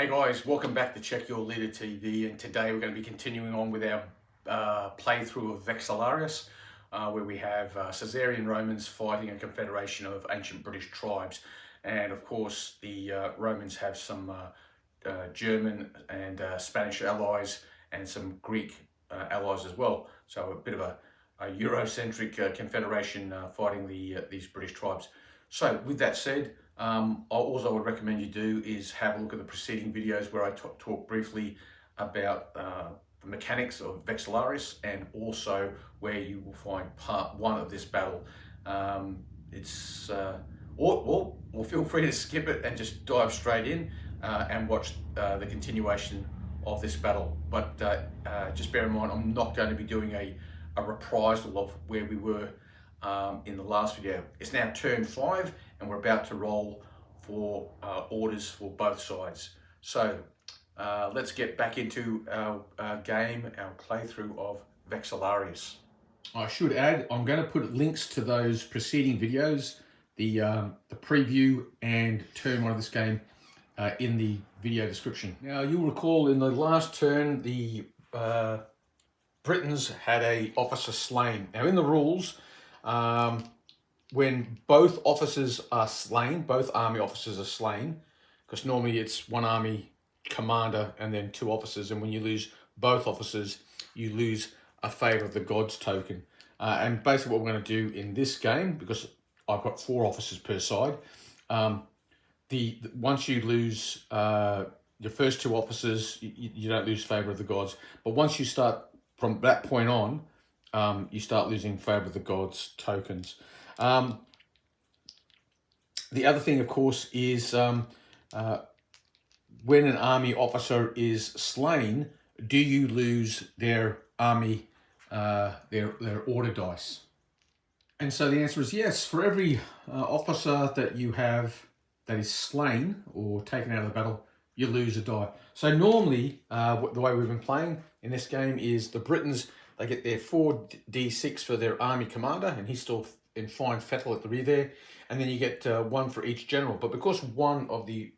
Hey guys, welcome back to Check Your Leader TV, and today we're going to be continuing on with our playthrough of VEXILLARIUS, where we have Caesarian Romans fighting a confederation of ancient British tribes, and of course the Romans have some German and Spanish allies and some Greek allies as well, so a bit of a Eurocentric confederation fighting these British tribes. So with that said, also I would recommend you do is have a look at the preceding videos where I talk briefly about the mechanics of VEXILLARIUS, and also where you will find part one of this battle. Or feel free to skip it and just dive straight in and watch the continuation of this battle. But just bear in mind, I'm not going to be doing a reprisal of where we were in the last video. It's now turn 5 and we're about to roll for orders for both sides. So let's get back into our game, our playthrough of VEXILLARIUS. I should add, I'm going to put links to those preceding videos, the preview and turn 1 of this game in the video description. Now you'll recall in the last turn the Britons had an officer slain. Now in the rules, when both officers are slain, both army officers are slain, because normally it's one army commander and then 2 officers, and when you lose both officers, you lose a favour of the gods token. And basically what we're going to do in this game, because I've got 4 officers per side, once you lose your first 2 officers, you don't lose favour of the gods, but once you start from that point on, you start losing favour of the gods tokens. The other thing, of course, is when an army officer is slain, do you lose their army, their order dice? And so the answer is yes. For every officer that you have that is slain or taken out of the battle, you lose a die. So normally, the way we've been playing in this game is the Britons, they get their 4d6 for their army commander, and he's still in fine fettle at the rear there. And then you get 1 for each general. But because one of the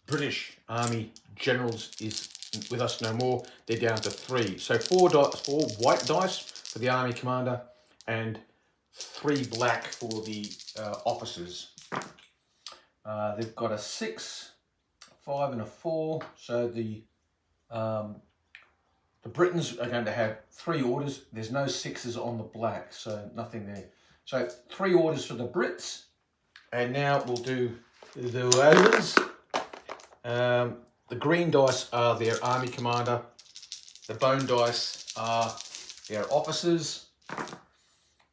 British army generals is with us no more, they're down to 3. So 4 white dice for the army commander and 3 black for the officers. They've got a 6, 5 and a 4. So the Britons are going to have 3 orders. There's no 6s on the black, so nothing there. So 3 orders for the Brits. And now we'll do the others. The green dice are their army commander. The bone dice are their officers.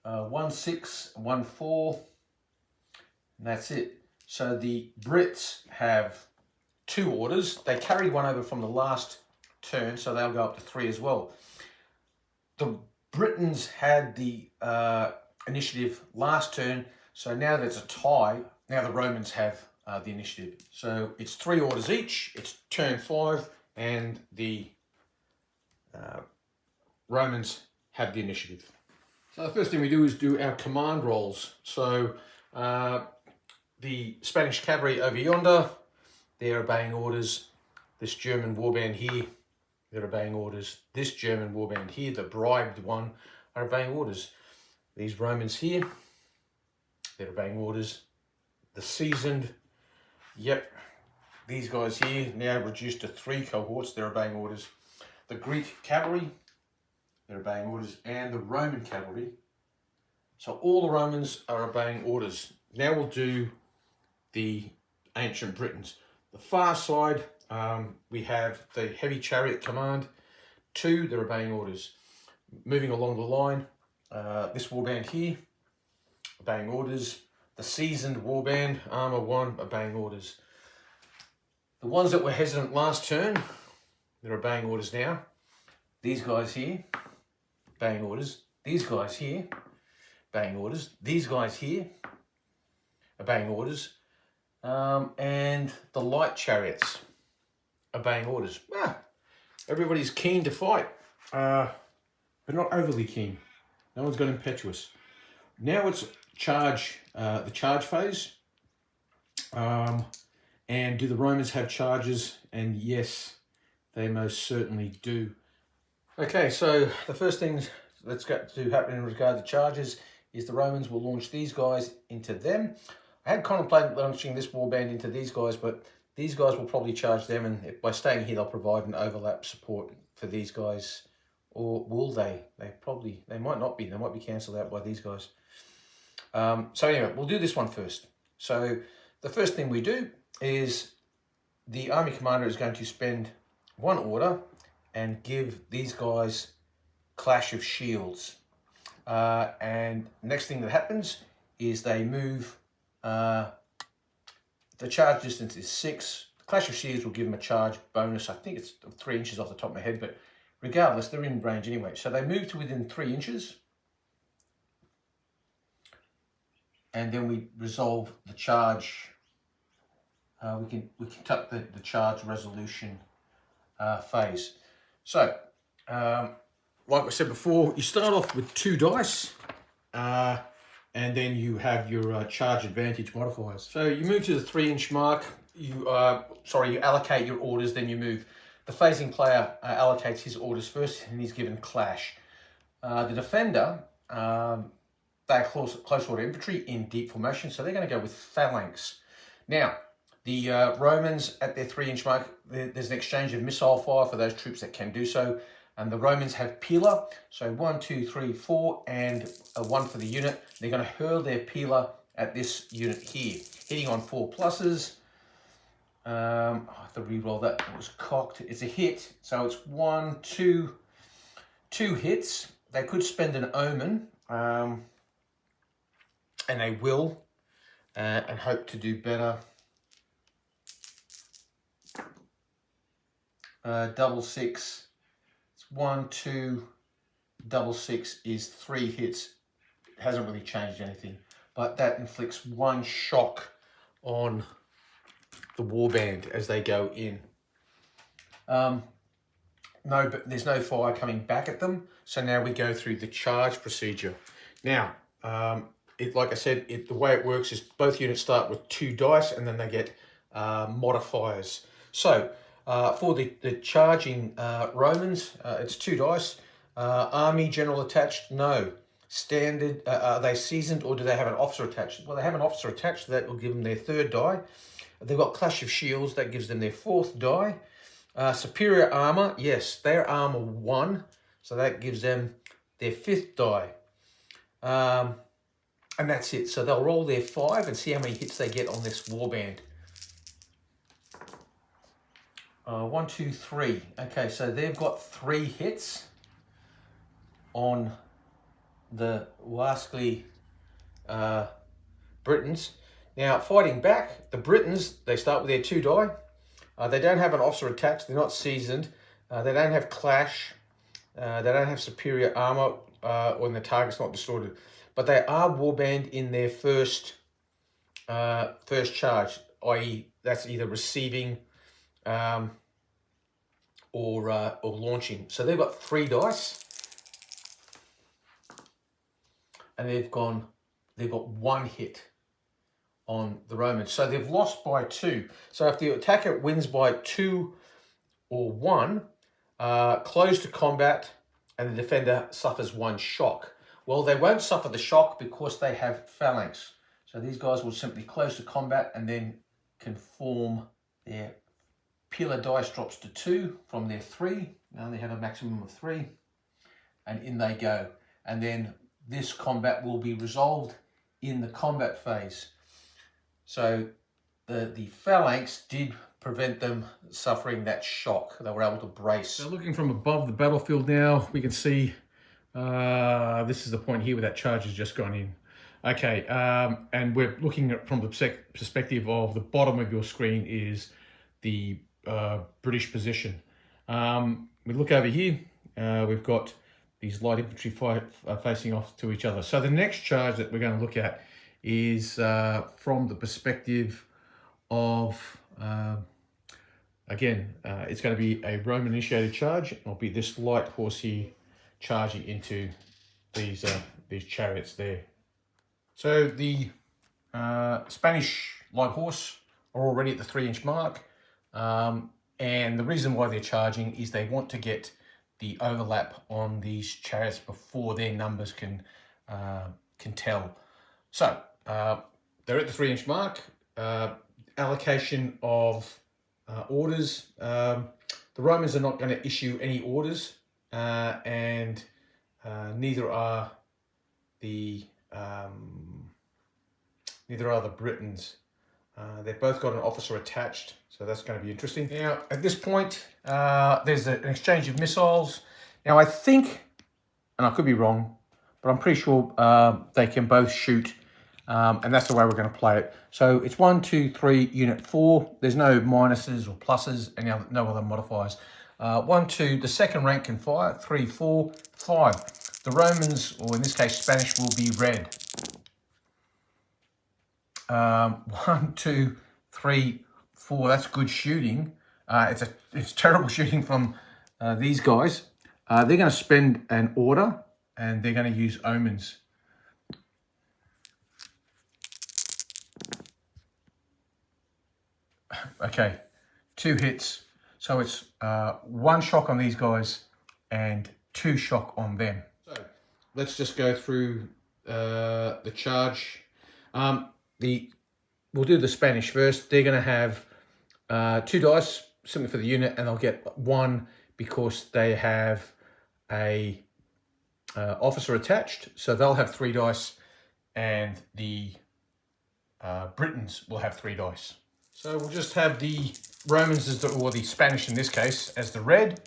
1 6, 1 4. And that's it. So the Brits have 2 orders. They carried 1 over from the last turn, so they'll go up to 3 as well. The Britons had the initiative last turn, so now that it's a tie, now the Romans have the initiative. So it's 3 orders each. It's turn 5, and the Romans have the initiative. So the first thing we do is do our command rolls. So the Spanish cavalry over yonder, they're obeying orders. This German warband here, they're obeying orders. This German warband here, the bribed one, are obeying orders. These Romans here, they're obeying orders. The seasoned, yep, these guys here, now reduced to 3 cohorts, they're obeying orders. The Greek cavalry, they're obeying orders, and the Roman cavalry. So all the Romans are obeying orders. Now we'll do the ancient Britons. The far side, we have the heavy chariot command. 2, they're obeying orders. Moving along the line, this warband here, obeying orders. The seasoned warband, armor 1, obeying orders. The ones that were hesitant last turn, they're obeying orders now. These guys here, obeying orders. These guys here, obeying orders. These guys here, obeying orders. And the light chariots, obeying orders. Everybody's keen to fight, but not overly keen. No one's got impetuous. Now it's the charge phase. And do the Romans have charges? And yes, they most certainly do. Okay, so the first things that's got to happen in regard to charges is the Romans will launch these guys into them. I had contemplated launching this warband into these guys, but these guys will probably charge them, and by staying here, they'll provide an overlap support for these guys. Or will they? They might not be. They might be cancelled out by these guys. So anyway, we'll do this one first. So the first thing we do is the army commander is going to spend one order and give these guys Clash of Shields. And next thing that happens is they move, the charge distance is 6. The Clash of Shields will give them a charge bonus. I think it's 3 inches off the top of my head, but regardless, they're in range anyway. So they move to within 3 inches. And then we resolve the charge. We can tuck the charge resolution phase. So, like I said before, you start off with 2 dice, and then you have your charge advantage modifiers. So you move to the 3-inch mark. You allocate your orders, then you move. The phasing player allocates his orders first, and he's given clash. The defender, they're close order infantry in deep formation, so they're going to go with phalanx. Now, the Romans at their 3-inch mark, there's an exchange of missile fire for those troops that can do so. And the Romans have peeler, so 1, 2, 3, 4, and a 1 for the unit. They're going to hurl their peeler at this unit here, hitting on 4 pluses. I have to re-roll that. It was cocked. It's a hit, so it's 1, 2 hits. They could spend an omen, and they will, and hope to do better. Double 6. 1, 2, double 6 is 3 hits. It hasn't really changed anything, but that inflicts 1 shock on the warband as they go in. But there's no fire coming back at them. So now we go through the charge procedure. Now, like I said, the way it works is both units start with 2 dice, and then they get modifiers. So, for the charging Romans, it's 2 dice. Army general attached? No. Standard, are they seasoned, or do they have an officer attached? Well, they have an officer attached, so that will give them their 3rd die. They've got Clash of Shields, that gives them their 4th die. Superior armor, yes, they're armor 1, so that gives them their 5th die. And that's it. So they'll roll their 5 and see how many hits they get on this warband. 1, 2, 3. Okay, so they've got 3 hits on the Wascally Britons. Now, fighting back, the Britons, they start with their 2 die. They don't have an officer attached. They're not seasoned. They don't have clash. They don't have superior armor when the target's not distorted. But they are warband in their first charge, i.e. that's either receiving or launching. So they've got 3 dice, and they've got 1 hit on the Romans. So they've lost by 2. So if the attacker wins by 2 or 1, close to combat, and the defender suffers 1 shock. Well, they won't suffer the shock because they have phalanx. So these guys will simply close to combat and then conform. Their peeler dice drops to 2 from their 3. Now they have a maximum of 3. And in they go. And then this combat will be resolved in the combat phase. So the phalanx did prevent them suffering that shock. They were able to brace. So looking from above the battlefield now, we can see this is the point here where that charge has just gone in. Okay, and we're looking at from the perspective of the bottom of your screen is the British position. We look over here, we've got these light infantry facing off to each other. So the next charge that we're going to look at is from the perspective of, again, it's going to be a Roman initiated charge. It'll be this light horse here charging into these chariots there. So the Spanish light horse are already at the 3-inch mark. And the reason why they're charging is they want to get the overlap on these chariots before their numbers can tell. So they're at the 3-inch mark. Allocation of orders. The Romans are not going to issue any orders, and neither are the Britons. They've both got an officer attached, so that's going to be interesting. Now, at this point, there's an exchange of missiles. Now, I think, and I could be wrong, but I'm pretty sure they can both shoot, and that's the way we're going to play it. So it's 1, 2, 3, unit 4. There's no minuses or pluses, and no other modifiers. 1, 2, the second rank can fire. 3, 4, 5. The Romans, or in this case Spanish, will be red. 1, 2, 3, 4. That's good shooting. It's terrible shooting from these guys. They're going to spend an order, and they're going to use omens. Okay, 2 hits. So it's 1 shock on these guys and 2 shock on them. So let's just go through the charge. We'll do the Spanish first. They're going to have 2 dice, simply for the unit, and they'll get 1 because they have a officer attached. So they'll have 3 dice, and the Britons will have 3 dice. So we'll just have the Romans, or the Spanish in this case, as the red.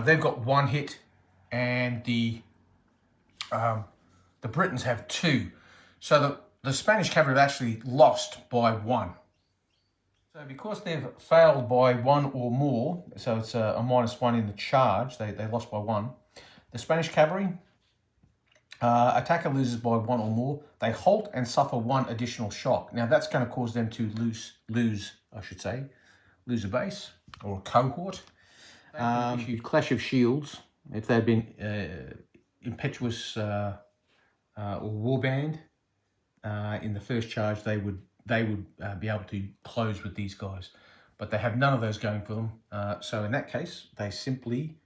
They've got 1 hit, and the Britons have 2. So the Spanish cavalry have actually lost by 1. So because they've failed by 1 or more, so it's a -1 in the charge, they lost by 1. The Spanish cavalry, attacker loses by 1 or more. They halt and suffer 1 additional shock. Now that's going to cause them to lose a base or a cohort. Clash of Shields. If they'd been impetuous or warband in the first charge, they would be able to close with these guys, but they have none of those going for them. So in that case, they simply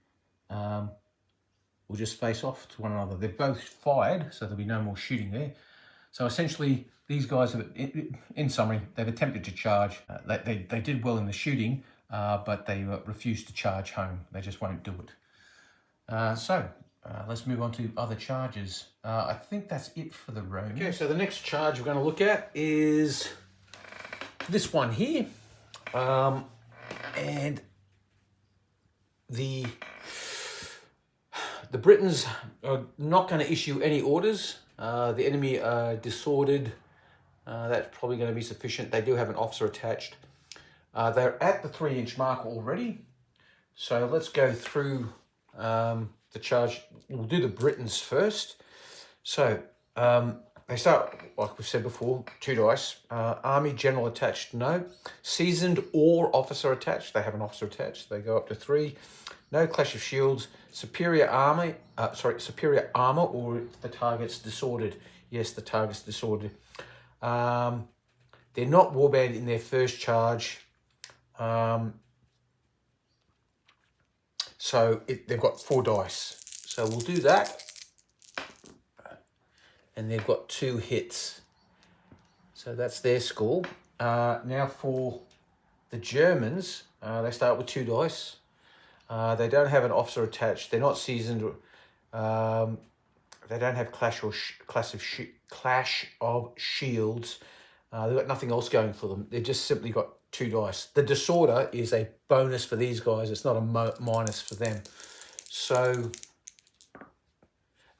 will just face off to one another. They've both fired, so there'll be no more shooting there. So essentially, these guys have, in summary, they've attempted to charge. They did well in the shooting, but they refused to charge home. They just won't do it. Let's move on to other charges. I think that's it for the Romans. Okay, so the next charge we're going to look at is this one here. And the Britons are not going to issue any orders. The enemy are disordered. That's probably going to be sufficient. They do have an officer attached. They're at the 3-inch mark already. So let's go through the charge. We'll do the Britons first. So they start, like we said before, 2 dice. Army general attached, no. Seasoned or officer attached. They have an officer attached. They go up to 3. No Clash of Shields. Superior armor, or the target's disordered. Yes, the target's disordered. They're not warband in their first charge. So they've got 4 dice. So we'll do that. And they've got 2 hits. So that's their score. Now for the Germans, they start with 2 dice. They don't have an officer attached. They're not seasoned. They don't have Clash of Shields. They've got nothing else going for them. They've just simply got 2 dice. The disorder is a bonus for these guys. It's not a minus for them. So,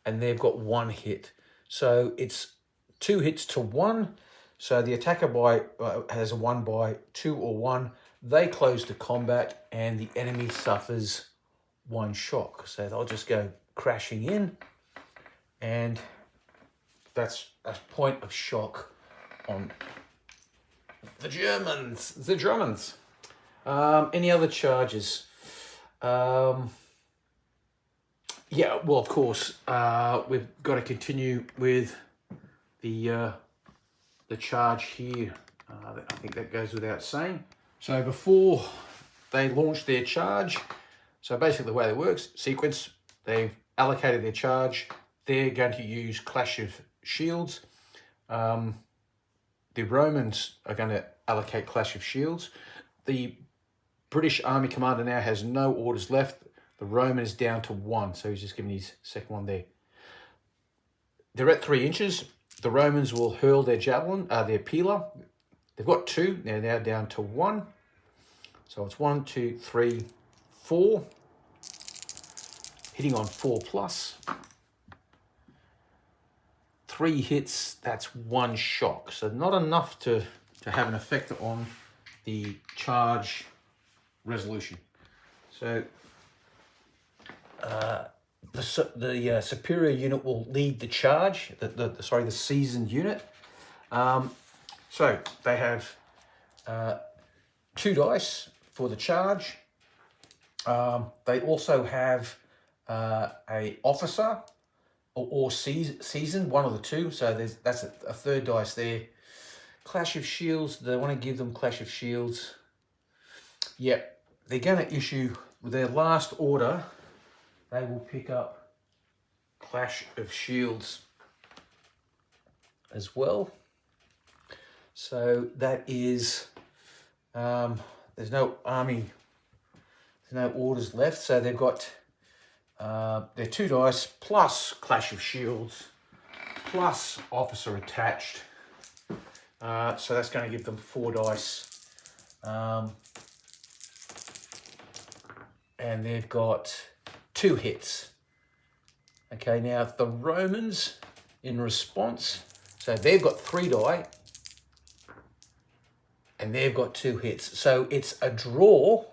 and they've got 1 hit. So it's 2 hits to 1. So the attacker has a 1 by 2 or 1. They close to combat, and the enemy suffers 1 shock. So they'll just go crashing in, and that's a point of shock on the Germans. Any other charges? Yeah, well, of course, we've got to continue with the charge here. I think that goes without saying. So before they launch their charge, so basically the way it works, sequence, they've allocated their charge. They're going to use Clash of Shields. The Romans are going to allocate Clash of Shields. The British Army commander now has no orders left. The Roman is down to 1, so he's just giving his second one there. They're at 3 inches. The Romans will hurl their javelin, their peeler. They've got 2, they're now down to 1. So it's 1, 2, 3, 4. Hitting on 4 plus. 3 hits, that's 1 shock. So not enough to have an effect on the charge resolution. So the superior unit will lead the charge, the seasoned unit. So they have 2 dice for the charge. They also have a officer or seasoned, one of the 2. So that's a 3rd dice there. Clash of Shields, they want to give them Clash of Shields. Yep, they're going to issue with their last order. They will pick up Clash of Shields as well. So that is, there's no army, there's no orders left. So they've got their 2 dice plus Clash of Shields plus officer attached. So that's going to give them 4 dice. And they've got 2 hits. Okay, now the Romans in response, so they've got 3 die and they've got 2 hits. So it's a draw.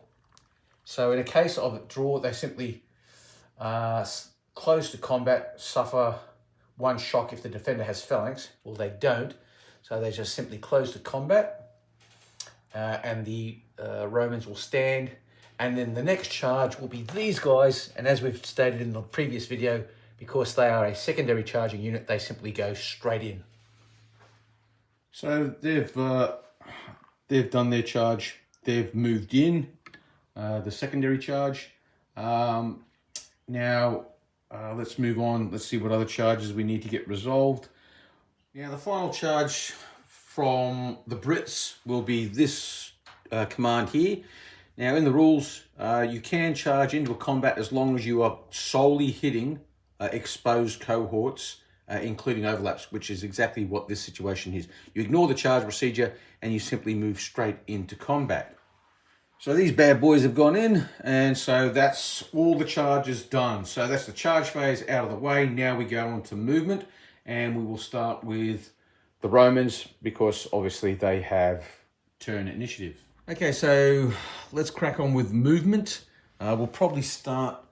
So in a case of a draw, they simply close to combat, suffer 1 shock if the defender has phalanx. Well, they don't. So they just simply close to combat and the Romans will stand. And then the next charge will be these guys. And as we've stated in the previous video, because they are a secondary charging unit, they simply go straight in. So they've done their charge. They've moved in the secondary charge. Now let's move on. Let's see what other charges we need to get resolved. Now the final charge from the Brits will be this command here. Now in the rules, you can charge into a combat as long as you are solely hitting exposed cohorts, including overlaps, which is exactly what this situation is. You ignore the charge procedure and you simply move straight into combat. So these bad boys have gone in, and so that's all the charges done. So that's the charge phase out of the way. Now we go on to movement, and we will start with the Romans because obviously they have turn initiative. Okay, so let's crack on with movement. We'll probably start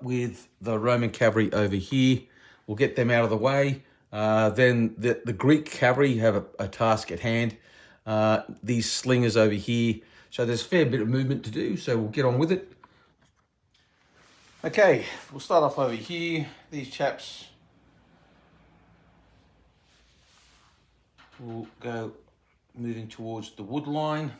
with the Roman cavalry over here. We'll get them out of the way. Then the Greek cavalry have a task at hand. These slingers over here. So there's a fair bit of movement to do, so we'll get on with it. Okay, we'll start off over here. These chaps will go moving towards the wood line.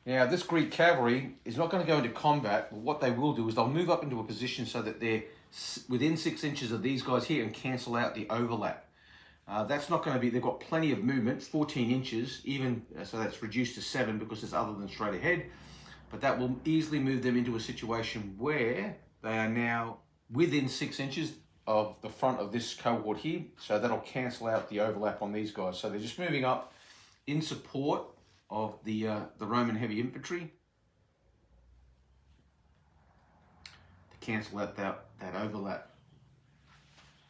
Now, this Greek cavalry is not going to go into combat, but what they will do is they'll move up into a position so that they're within 6 inches of these guys here and cancel out the overlap. That's not going to be, they've got plenty of movement, 14 inches, even, so that's reduced to 7 because it's other than straight ahead. But that will easily move them into a situation where they are now within 6 inches of the front of this cohort here. So that'll cancel out the overlap on these guys. So they're just moving up in support of the Roman heavy infantry to cancel out that overlap.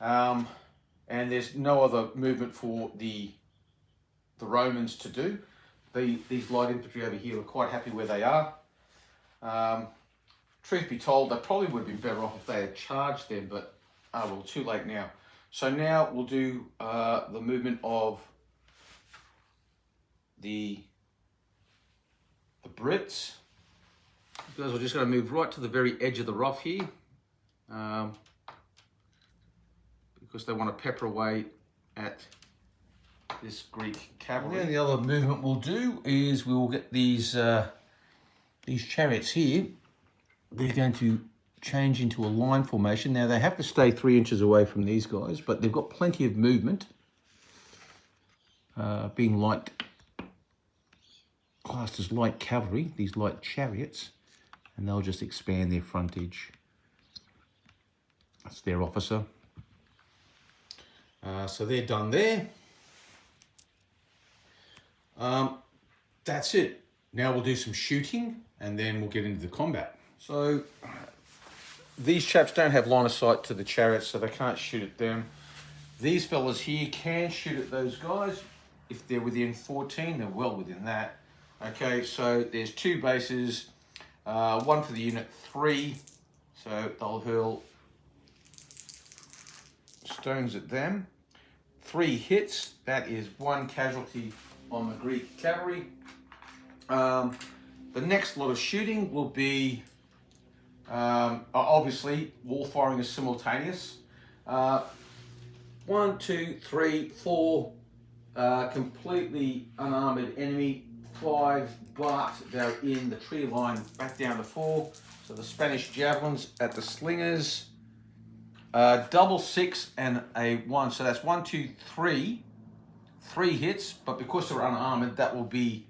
And there's no other movement for the Romans to do. These light infantry over here are quite happy where they are. Truth be told, they probably would have been better off if they had charged them, but well, too late now. So now we'll do the movement of the Brits. Because we're just going to move right to the very edge of the rough here. Because they want to pepper away at this Greek cavalry. And the other movement we'll do is we will get these chariots here. They're going to change into a line formation. Now they have to stay 3 inches away from these guys, but they've got plenty of movement. Being light, classed as light cavalry, these light chariots, and they'll just expand their frontage. That's their officer. So they're done there. That's it. Now we'll do some shooting and then we'll get into the combat. So these chaps don't have line of sight to the chariots, so they can't shoot at them. These fellas here can shoot at those guys. If they're within 14, they're well within that. Okay, so there's 2 bases, one for the unit 3, so they'll hurl stones at them. 3 hits, that is 1 casualty on the Greek cavalry. The next lot of shooting will be, obviously, wall firing is simultaneous. 1, 2, 3, 4 completely unarmored enemy, 5, but they're in the tree line back down to 4. So the Spanish javelins at the slingers. Double 6 and a 1, so that's 1, 2, 3. 3 hits, but because they're unarmored, that will be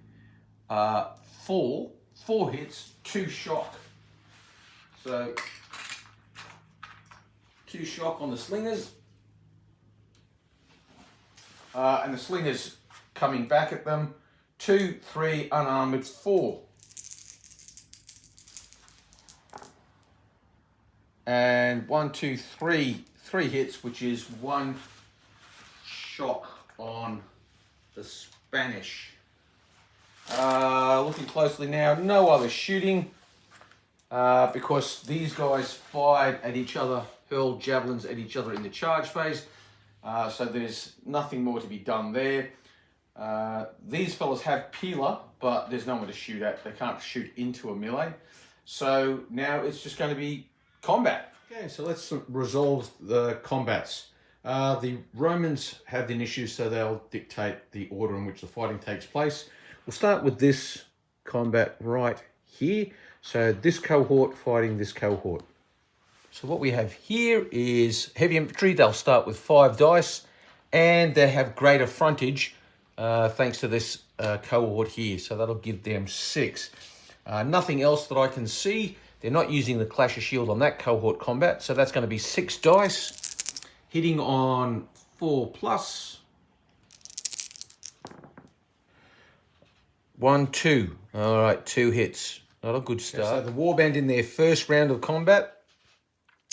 4 hits, 2 shock. So 2 shock on the slingers. And the slingers coming back at them. 2, 3, unarmored, 4. And 1, 2, 3, 3 hits, which is 1 shock on the Spanish. Looking closely now, no other shooting because these guys fired at each other, hurled javelins at each other in the charge phase. So there's nothing more to be done there. These fellas have peeler, but there's no one to shoot at. They can't shoot into a melee. So now it's just going to be combat. Okay, so let's resolve the combats. The Romans have the initiative, so they'll dictate the order in which the fighting takes place. We'll start with this combat right here. So this cohort fighting this cohort. So what we have here is heavy infantry. They'll start with 5 dice, and they have greater frontage thanks to this cohort here. So that'll give them 6. Nothing else that I can see. They're not using the Clash of Shield on that cohort combat, so that's going to be 6 dice, hitting on 4+. 1, 2. All right, 2 hits. Not a good start. So the warband in their first round of combat,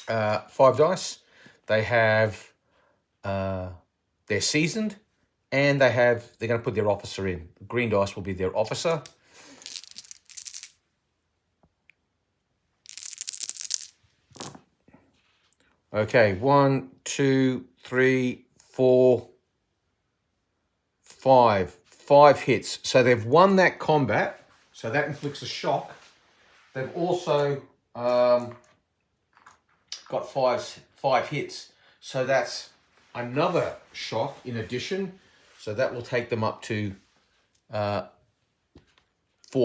5 dice. They have, they're seasoned, and they're going to put their officer in. The green dice will be their officer. Okay, 1, 2, 3, 4, 5. 5 hits. So they've won that combat. So that inflicts a shock. They've also got 5 hits. So that's another shock in addition. So that will take them up to 4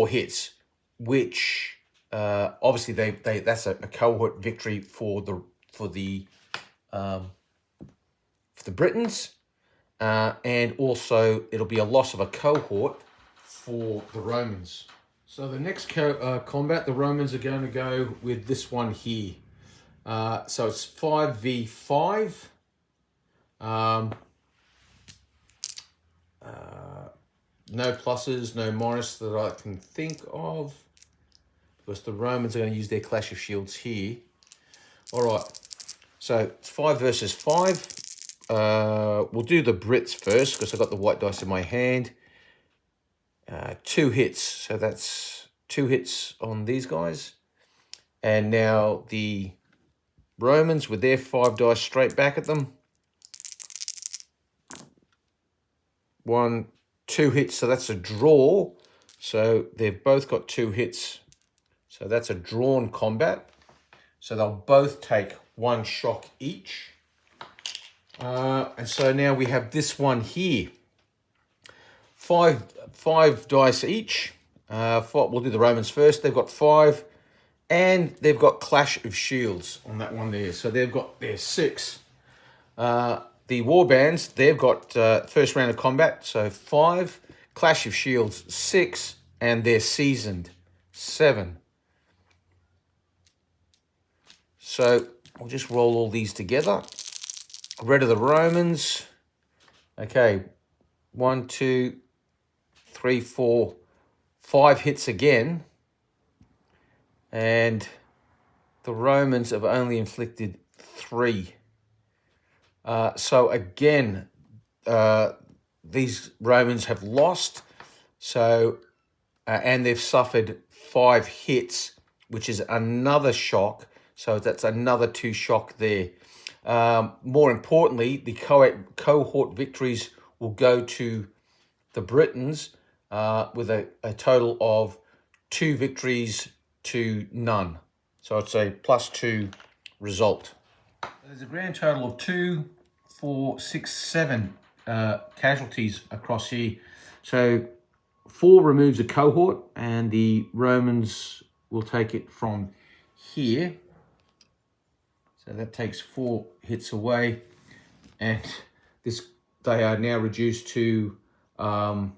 hits, which obviously that's a cohort victory for the Britons, and also it'll be a loss of a cohort for the Romans. So the next combat, the Romans are going to go with this one here. So it's 5v5. No pluses, no minus that I can think of, because the Romans are going to use their Clash of Shields here. All right, so it's 5 versus 5. We'll do the Brits first because I've got the white dice in my hand. 2 hits, so that's 2 hits on these guys. And now the Romans with their 5 dice straight back at them. 1, 2 hits, so that's a draw. So they've both got 2 hits. So that's a drawn combat. So they'll both take 1 shock each. And so now we have this one here. Five dice each. We'll do the Romans first. They've got 5. And they've got Clash of Shields on that one there. So they've got their 6. The Warbands, they've got first round of combat. So 5. Clash of Shields, 6. And they're seasoned, 7. So we'll just roll all these together. Red of the Romans. Okay, 1, 2, 3, 4, 5 hits again. And the Romans have only inflicted 3. So again, these Romans have lost. So, and they've suffered 5 hits, which is another shock. So that's another 2 shock there. More importantly, the cohort victories will go to the Britons with a total of 2 victories to none. So it's a +2 result. There's a grand total of 2, 4, 6, 7 casualties across here. So 4 removes a cohort, and the Romans will take it from here. So that takes 4 hits away, and they are now reduced to 1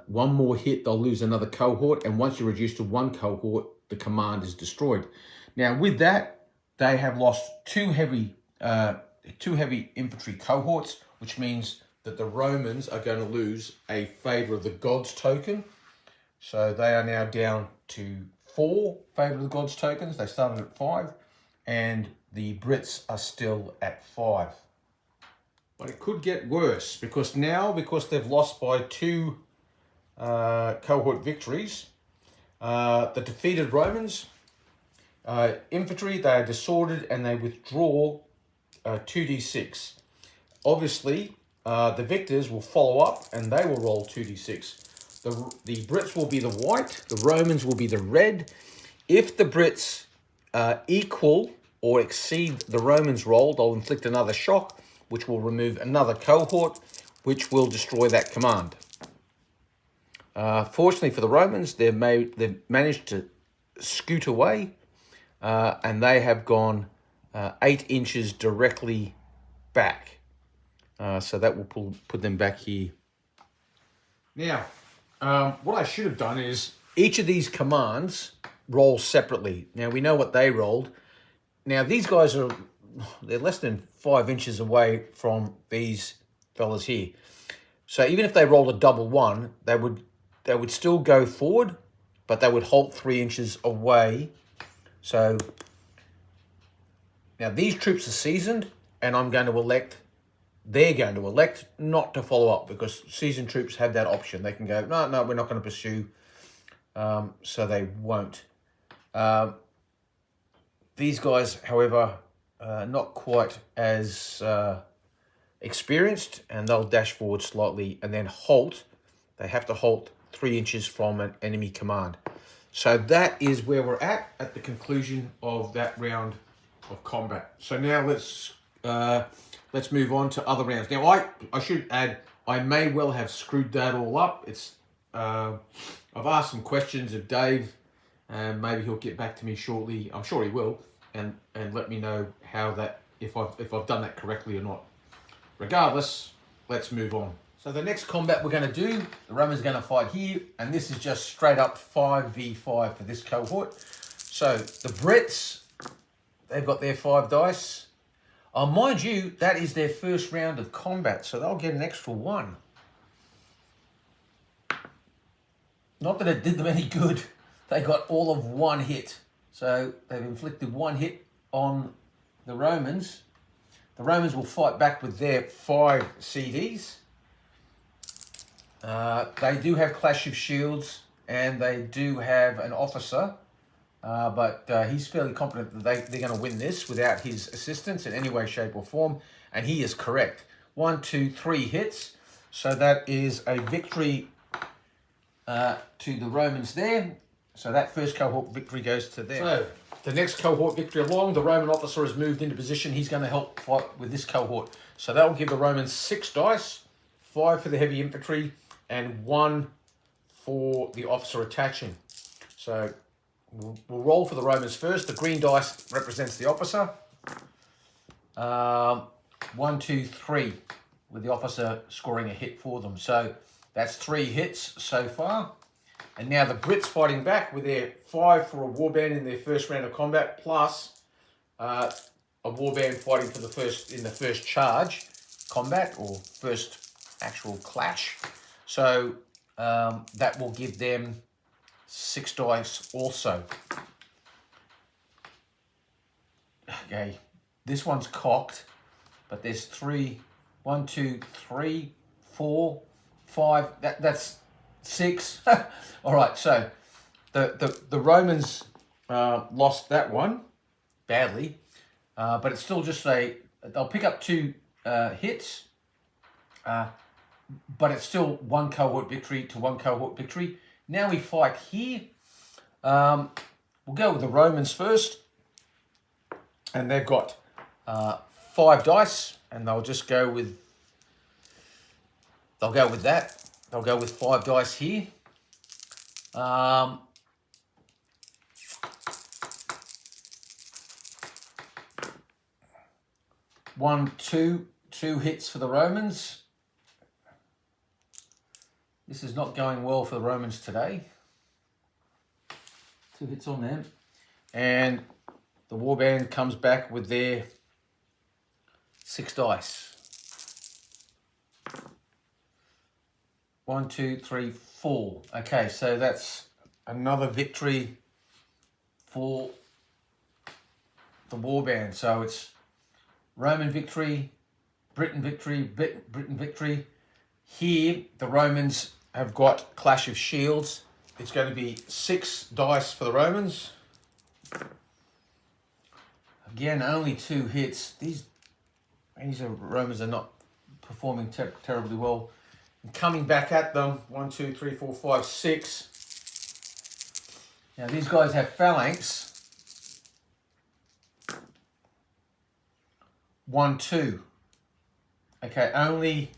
more hit. They'll lose another cohort, and once you're reduced to 1 cohort, the command is destroyed. Now, with that, they have lost 2 heavy infantry cohorts, which means that the Romans are going to lose a Favour of the Gods token. So they are now down to 4 Favour of the Gods tokens. They started at 5, and the Brits are still at 5. But it could get worse, because they've lost by 2 cohort victories, the defeated Romans, infantry, they are disordered and they withdraw 2d6. Obviously, the victors will follow up and they will roll 2d6. The Brits will be the white, the Romans will be the red. If the Brits equal or exceed the Romans' roll, they'll inflict another shock, which will remove another cohort, which will destroy that command. Fortunately for the Romans, they've managed to scoot away, and they have gone 8 inches directly back. So that will put them back here. Now, what I should have done is each of these commands roll separately. Now, we know what they rolled. Now, these guys they're less than 5 inches away from these fellas here. So even if they rolled a double 1, they would still go forward, but they would halt 3 inches away. So now these troops are seasoned, and they're going to elect not to follow up, because seasoned troops have that option. They can go, no, we're not going to pursue. So they won't. These guys, however, not quite as experienced, and they'll dash forward slightly and then halt. They have to halt 3 inches from an enemy command. So that is where we're at the conclusion of that round of combat. So now let's move on to other rounds. Now I should add, I may well have screwed that all up. It's I've asked some questions of Dave, and maybe he'll get back to me shortly. I'm sure he will, and let me know how that, if I've done that correctly or not. Regardless, let's move on. So the next combat we're going to do, the Romans are going to fight here, and this is just straight up 5v5 for this cohort. So the Brits, they've got their 5 dice. Mind you, that is their first round of combat, so they'll get an extra 1. Not that it did them any good. They got all of 1 hit. So they've inflicted 1 hit on the Romans. The Romans will fight back with their 5 CDs. They do have Clash of Shields, and they do have an officer, but he's fairly confident that they're going to win this without his assistance in any way, shape or form, and he is correct. 1, 2, 3 hits, so that is a victory to the Romans there. So that first cohort victory goes to them. So the next cohort victory along, the Roman officer has moved into position. He's going to help fight with this cohort. So that will give the Romans 6 dice, 5 for the heavy infantry, and 1 for the officer attaching. So we'll roll for the Romans first. The green dice represents the officer. 1, 2, 3, with the officer scoring a hit for them. So that's 3 hits so far. And now the Brits fighting back with their 5 for a warband in their first round of combat, plus a warband fighting for in the first charge combat or first actual clash. So that will give them 6 dice also. Okay, this one's cocked, but there's 3, 1, 2, 3, 4, 5. That's 6. All right, so the Romans lost that one badly, but it's still just they'll pick up 2 hits, but it's still 1 cohort victory to 1 cohort victory. Now we fight here. We'll go with the Romans first, and they've got 5 dice, and they'll just go with. They'll go with that. They'll go with 5 dice here. 1, 2, 2 hits for the Romans. This is not going well for the Romans today. 2 hits on them. And the warband comes back with their 6 dice. 1, 2, 3, 4. Okay, so that's another victory for the warband. So it's Roman victory, Britain victory, Britain victory. Here, the Romans have got Clash of Shields. It's going to be 6 dice for the Romans. Again, only 2 hits. These Romans are not performing terribly well. And coming back at them, 1, 2, 3, 4, 5, 6. Now these guys have phalanx. 1, 2. Okay, only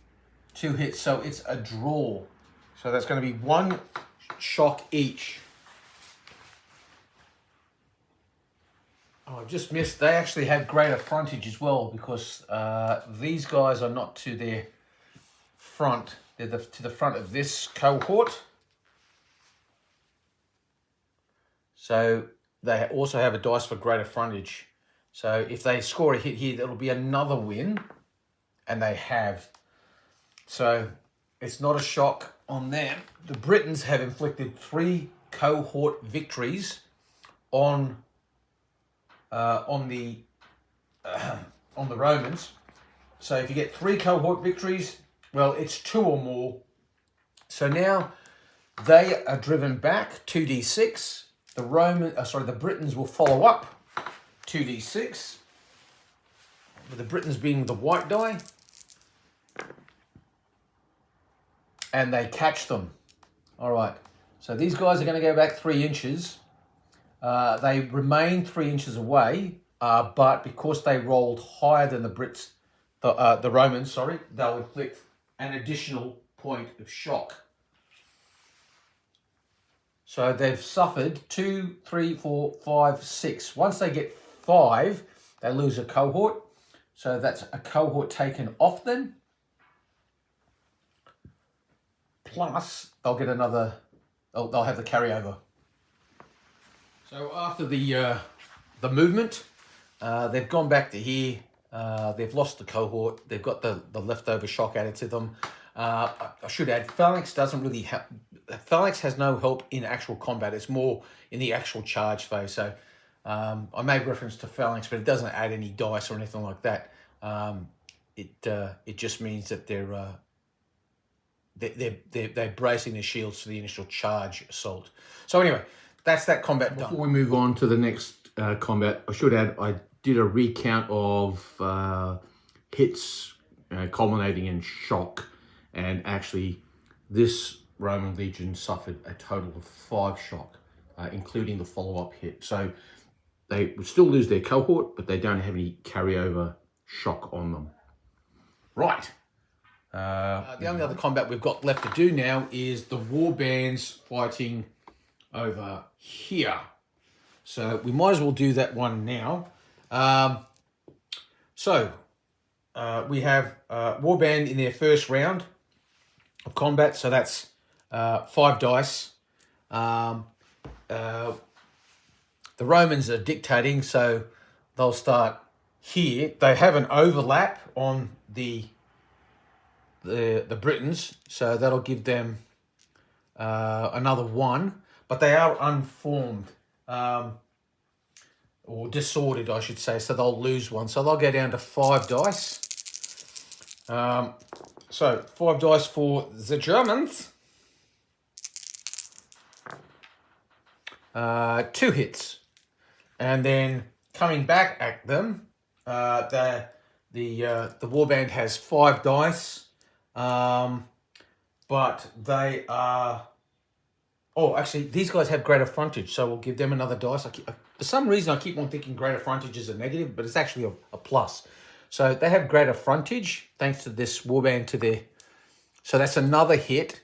2 hits, so it's a draw. So that's going to be 1 shock each. Oh, I've just missed. They actually have greater frontage as well, because these guys are not to their front. They're to the front of this cohort. So they also have a dice for greater frontage. So if they score a hit here, that'll be another win. And they have. So it's not a shock on them. The Britons have inflicted 3 cohort victories on the Romans. So if you get 3 cohort victories, well, it's 2 or more. So now they are driven back 2d6. The Britons will follow up 2d6. With the Britons being the white die. And they catch them. All right. So these guys are going to go back 3 inches. They remain 3 inches away, but because they rolled higher than the Romans, they'll inflict an additional point of shock. So they've suffered 2, 3, 4, 5, 6. Once they get 5, they lose a cohort. So that's a cohort taken off them. Plus, they'll get another. They'll have the carryover. So after the movement, they've gone back to here. They've lost the cohort. They've got the leftover shock added to them. I should add, phalanx doesn't really help. Phalanx has no help in actual combat. It's more in the actual charge phase. So I made reference to phalanx, but it doesn't add any dice or anything like that. It just means that they're bracing their shields for the initial charge assault. So anyway, that's that combat done. Before we move on to the next combat, I should add I did a recount of hits culminating in shock, and actually this Roman legion suffered a total of 5 shock, including the follow-up hit. So they would still lose their cohort, but they don't have any carryover shock on them. Right. The only other combat we've got left to do now is the warbands fighting over here. So we might as well do that one now. We have warband in their first round of combat, so that's 5 dice. The Romans are dictating, so they'll start here. They have an overlap on the Britons, so that'll give them another 1, but they are unformed, or disordered, I should say, so they'll lose 1. So they'll go down to 5 dice. So 5 dice for the Germans. 2 hits. And then coming back at them, the warband has 5 dice, but they are... Oh, actually, these guys have greater frontage, so we'll give them another dice. For some reason, I keep on thinking greater frontage is a negative, but it's actually a plus. So they have greater frontage, thanks to this warband to their... So that's another hit.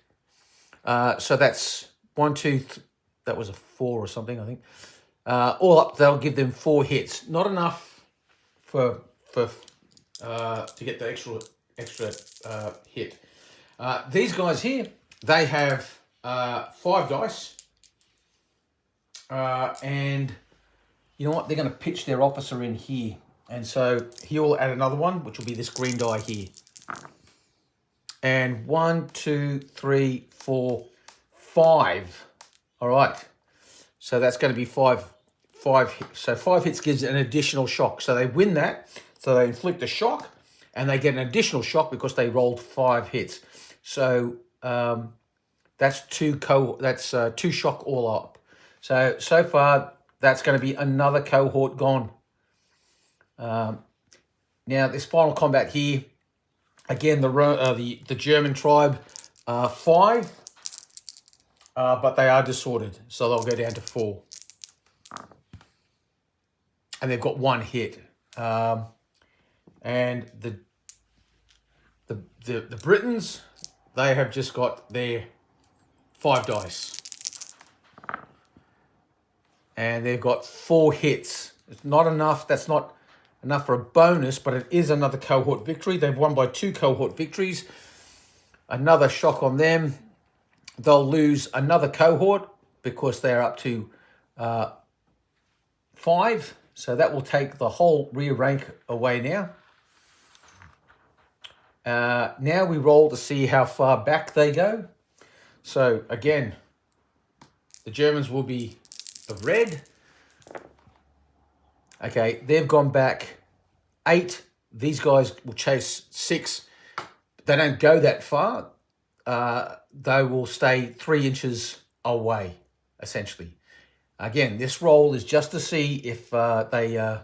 So that's 1, 2, that was a 4 or something, I think. All up, they'll give them 4 hits. Not enough to get the extra hit. These guys here, they have 5 dice. And you know what? They're going to pitch their officer in here. And so he'll add another one, which will be this green die here. And 1, 2, 3, 4, 5. All right. So that's going to be 5 hits. So 5 hits gives an additional shock. So they win that. So they inflict a shock, and they get an additional shock because they rolled 5 hits. So that's 2 shock all up. So far that's going to be another cohort gone. Now this final combat here, again the German tribe 5, but they are disordered, so they'll go down to 4, and they've got 1 hit. And the Britons, they have just got their 5 dice. And they've got 4 hits. It's not enough. That's not enough for a bonus, but it is another cohort victory. They've won by 2 cohort victories. Another shock on them. They'll lose another cohort because they're up to 5. So that will take the whole rear rank away now. Now we roll to see how far back they go. So again, the Germans will be the red. Okay, they've gone back 8. These guys will chase 6. They don't go that far. They will stay 3 inches away, essentially. Again, this roll is just to see if they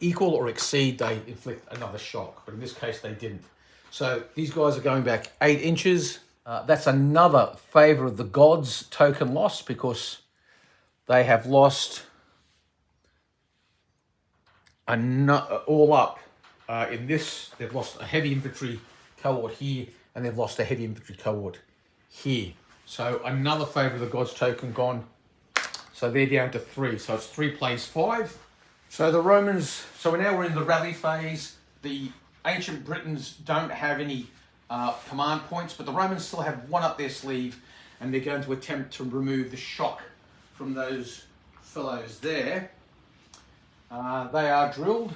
equal or exceed, they inflict another shock. But in this case, they didn't. So these guys are going back 8 inches. That's another favor of the gods token loss, because they have lost all up in this. They've lost a heavy infantry cohort here, and they've lost a heavy infantry cohort here. So another favor of the gods token gone. So they're down to 3. So it's 3 plays 5. So the Romans, so now we're in the rally phase. The ancient Britons don't have any command points, but the Romans still have 1 up their sleeve, and they're going to attempt to remove the shock from those fellows there. They are drilled.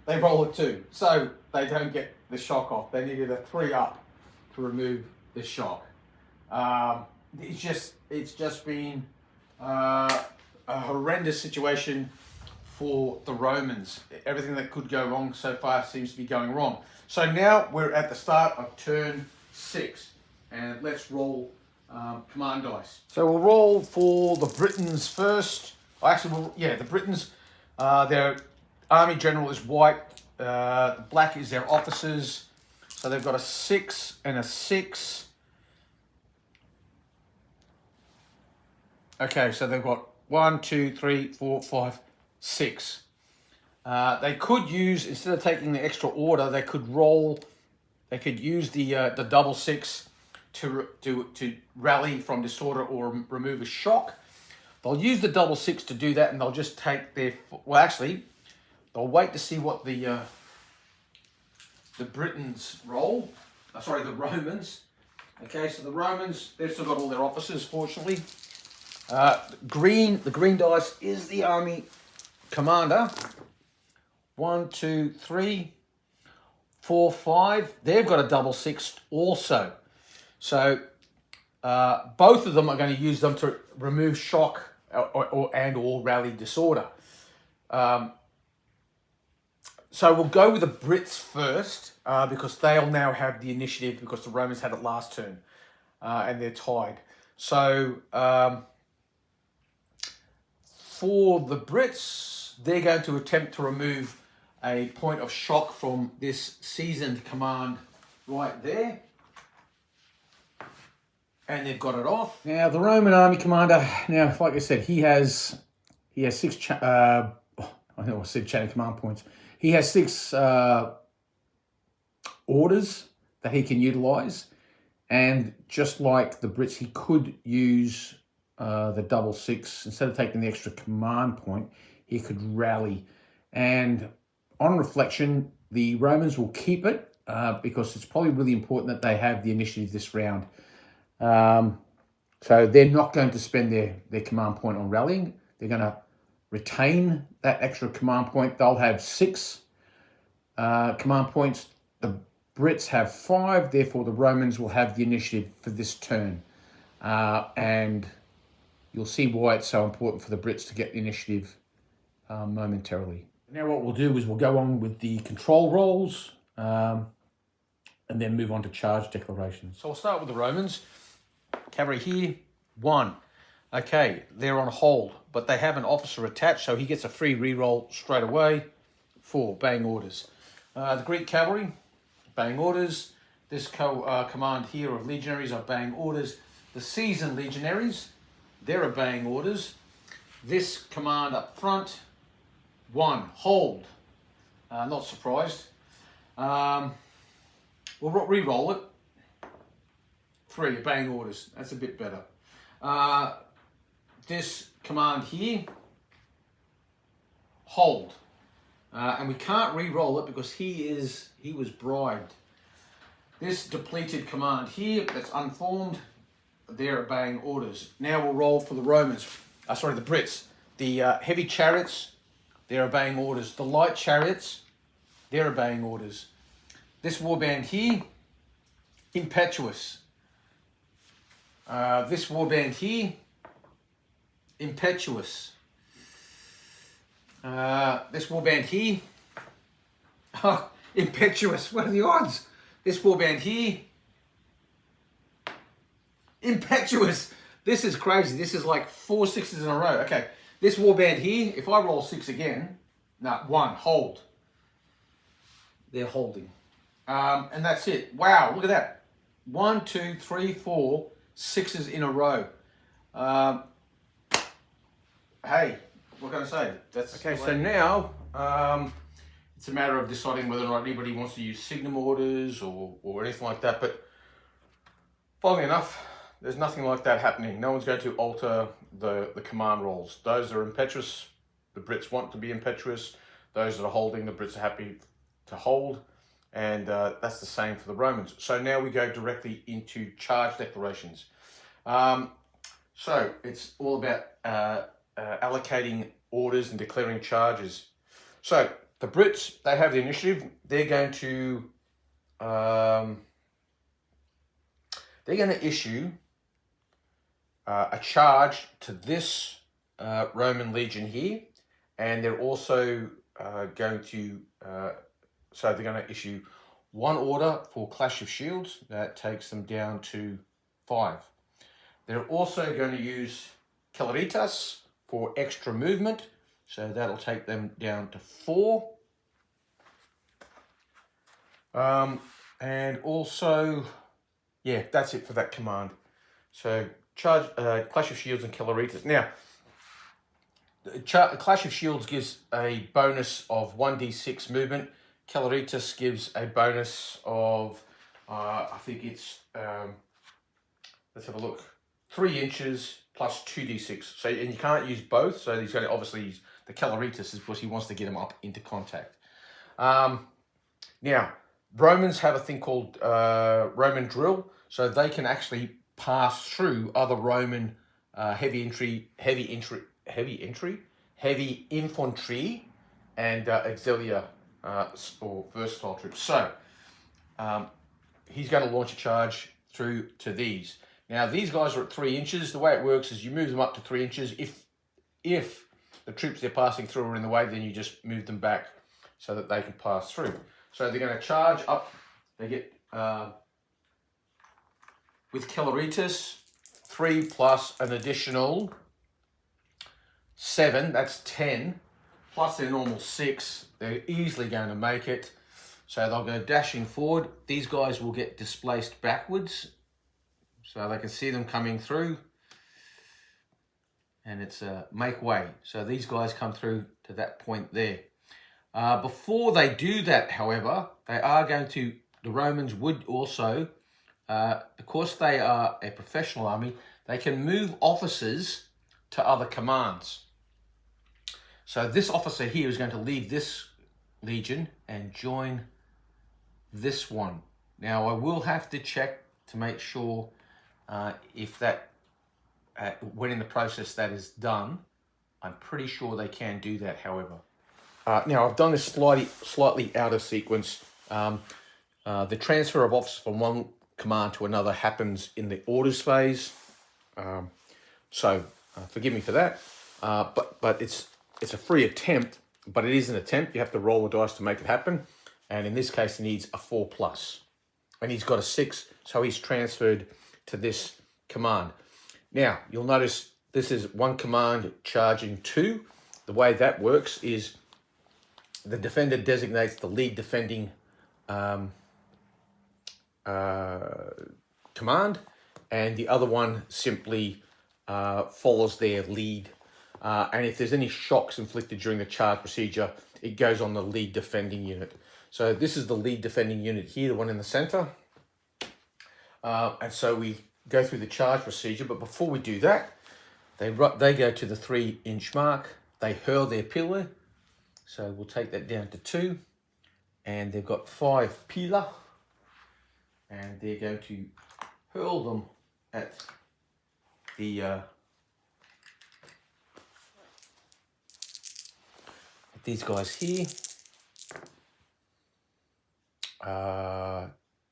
they roll a 2, so they don't get the shock off. They needed a 3 up to remove the shock. It's just been a horrendous situation for the Romans. Everything that could go wrong so far seems to be going wrong. So now we're at the start of turn 6, and let's roll command dice. So we'll roll for the Britons first. The Britons, their army general is white. The black is their officers. So they've got a 6 and a 6. Okay, so they've got 1, 2, 3, 4, 5, 6. They could use, instead of taking the extra order, they could roll. They could use the double 6 to rally from disorder or remove a shock. They'll use the double 6 to do that, and they'll just take their, well, actually, they'll wait to see what the Britons roll. Sorry, the Romans. Okay, so the Romans, they've still got all their officers, fortunately. The green dice is the army commander. 1, 2, 3, 4, 5. They've got a double 6 also. So both of them are going to use them to remove shock or rally disorder. So we'll go with the Brits first because they'll now have the initiative because the Romans had it last turn and they're tied. So for the Brits, they're going to attempt to remove a point of shock from this seasoned command right there. And they've got it off. Now, the Roman army commander, now, like I said, he has 6, I know I said chain of command points. He has 6 orders that he can utilize. And just like the Brits, he could use the double 6. Instead of taking the extra command point, he could rally. And on reflection, the Romans will keep it because it's probably really important that they have the initiative this round. So they're not going to spend their command point on rallying. They're going to retain that extra command point. They'll have 6 command points. The Brits have 5. Therefore, the Romans will have the initiative for this turn. And you'll see why it's so important for the Brits to get the initiative momentarily. Now what we'll do is we'll go on with the control rolls and then move on to charge declarations. So I'll start with the Romans. Cavalry here, 1. Okay, they're on hold, but they have an officer attached, so he gets a free reroll straight away. 4, baying orders. The Greek cavalry, baying orders. This command here of legionaries are baying orders. The seasoned legionaries, they're obeying orders. This command up front, 1, hold. Not surprised. We'll re-roll it. 3, obeying orders. That's a bit better. This command here, hold. And we can't re-roll it because he was bribed. This depleted command here, that's unformed, they're obeying orders. Now we'll roll for the Romans. The Brits. The heavy chariots, they're obeying orders. The light chariots, they're obeying orders. This warband here, impetuous. This warband here, impetuous. This warband here, impetuous. What are the odds? This warband here, impetuous. This is crazy. This is like 4 6s in a row. Okay, this warband here, if I roll 6 again, 1, hold. They're holding. And that's it. Wow, look at that. 1, 2, 3, 4, 6s in a row. Hey, what can I say? That's okay. So now it's a matter of deciding whether or not anybody wants to use signum orders or anything like that. But funnily enough, there's nothing like that happening. No one's going to alter the command rolls. Those that are impetuous, the Brits want to be impetuous. Those that are holding, the Brits are happy to hold. And that's the same for the Romans. So now we go directly into charge declarations. So it's all about allocating orders and declaring charges. So the Brits, they have the initiative. They're going to issue a charge to this Roman legion here, and they're also going to issue 1 order for Clash of Shields. That takes them down to 5. They're also going to use Celeritas for extra movement, so that'll take them down to 4. And also, yeah, that's it for that command. So charge, Clash of Shields and Killaritas. Now, Clash of Shields gives a bonus of 1d6 movement. Killaritas gives a bonus of, I think it's, let's have a look, 3 inches plus 2d6. So, and you can't use both. So he's going to obviously use the Killaritas because he wants to get them up into contact. Now, Romans have a thing called Roman drill, so they can actually pass through other Roman heavy infantry, and auxiliary or versatile troops. So he's going to launch a charge through to these. Now, these guys are at 3 inches. The way it works is you move them up to 3 inches. If the troops they're passing through are in the way, then you just move them back so that they can pass through. So they're going to charge up. They get, with Killaritas, 3 plus an additional 7, that's 10, plus their normal 6. They're easily going to make it. So they'll go dashing forward. These guys will get displaced backwards. So they can see them coming through. And it's make way. So these guys come through to that point there. Before they do that, however, they are going to, the Romans would also, because they are a professional army, they can move officers to other commands. So this officer here is going to leave this legion and join this one. Now, I will have to check to make sure if that, when in the process that is done. I'm pretty sure they can do that, however. Now, I've done this slightly out of sequence. The transfer of officers from one command to another happens in the orders phase. So forgive me for that. But it's a free attempt, but it is an attempt. You have to roll the dice to make it happen. And in this case, he needs a 4+. And he's got a 6, so he's transferred to this command. Now, you'll notice this is one command charging 2. The way that works is the defender designates the lead defending command, and the other one simply follows their lead. And if there's any shocks inflicted during the charge procedure, it goes on the lead defending unit. So this is the lead defending unit here, the one in the center. And so we go through the charge procedure, but before we do that, they go to the 3-inch mark, they hurl their pillar. So we'll take that down to 2, and they've got 5 pillar, and they're going to hurl them at the these guys here.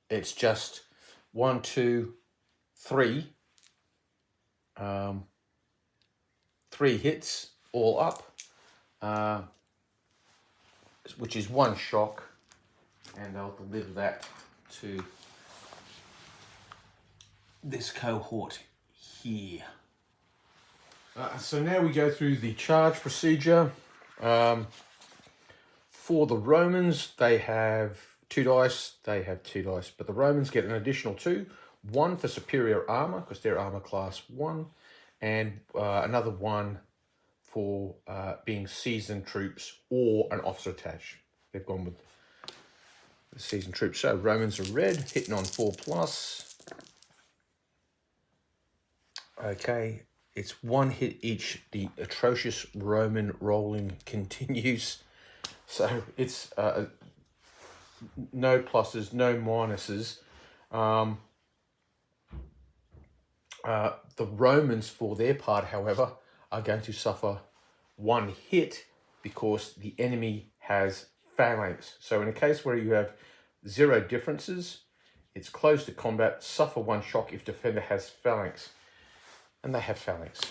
It's just 1, 2, 3. 3 hits all up, which is 1 shock, and they'll deliver that to this cohort here. So now we go through the charge procedure. For the Romans, they have 2 dice, they have 2 dice, but the Romans get an additional 2, 1 for superior armor, because they're armor class 1, and another 1 for being seasoned troops or an officer attached. They've gone with the seasoned troops. So Romans are red, hitting on 4+. Okay, it's 1 hit each. The atrocious Roman rolling continues. So it's no pluses, no minuses. The Romans, for their part, however, are going to suffer 1 hit because the enemy has phalanx. So in a case where you have 0 differences, it's close to combat, suffer 1 shock if defender has phalanx. And they have phalanx.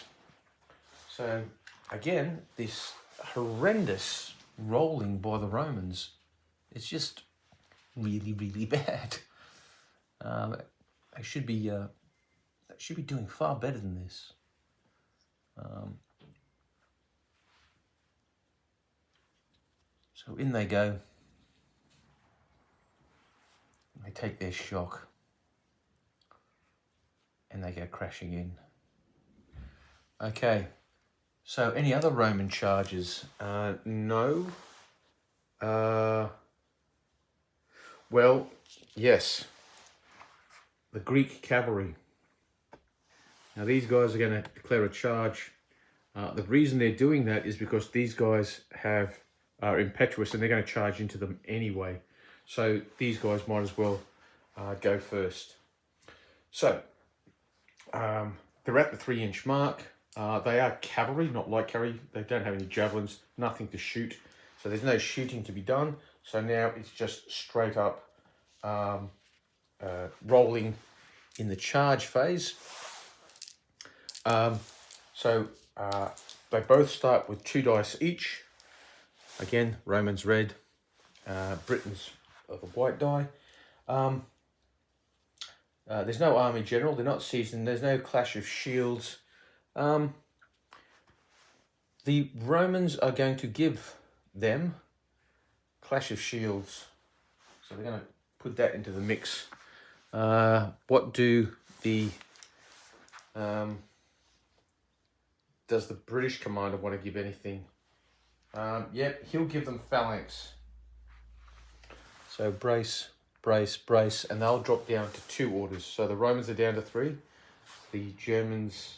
So again, this horrendous rolling by the Romans, it's just really, really bad. They should be doing far better than this. So in they go. They take their shock and they go crashing in. Okay, so any other Roman charges? No. Well, yes, the Greek cavalry. Now these guys are going to declare a charge. The reason they're doing that is because these guys are impetuous and they're going to charge into them anyway. So these guys might as well go first. So they're at the 3-inch mark. They are cavalry, not light cavalry. They don't have any javelins, nothing to shoot. So there's no shooting to be done. So now it's just straight up rolling in the charge phase. They both start with 2 dice each. Again, Romans red, Britons of a white die. There's no army general, they're not seasoned, there's no clash of shields. The Romans are going to give them clash of shields. So they're going to put that into the mix. What do the... does the British commander want to give anything? Yep, he'll give them phalanx. So brace, brace, brace, and they'll drop down to 2 orders. So the Romans are down to 3. The Germans,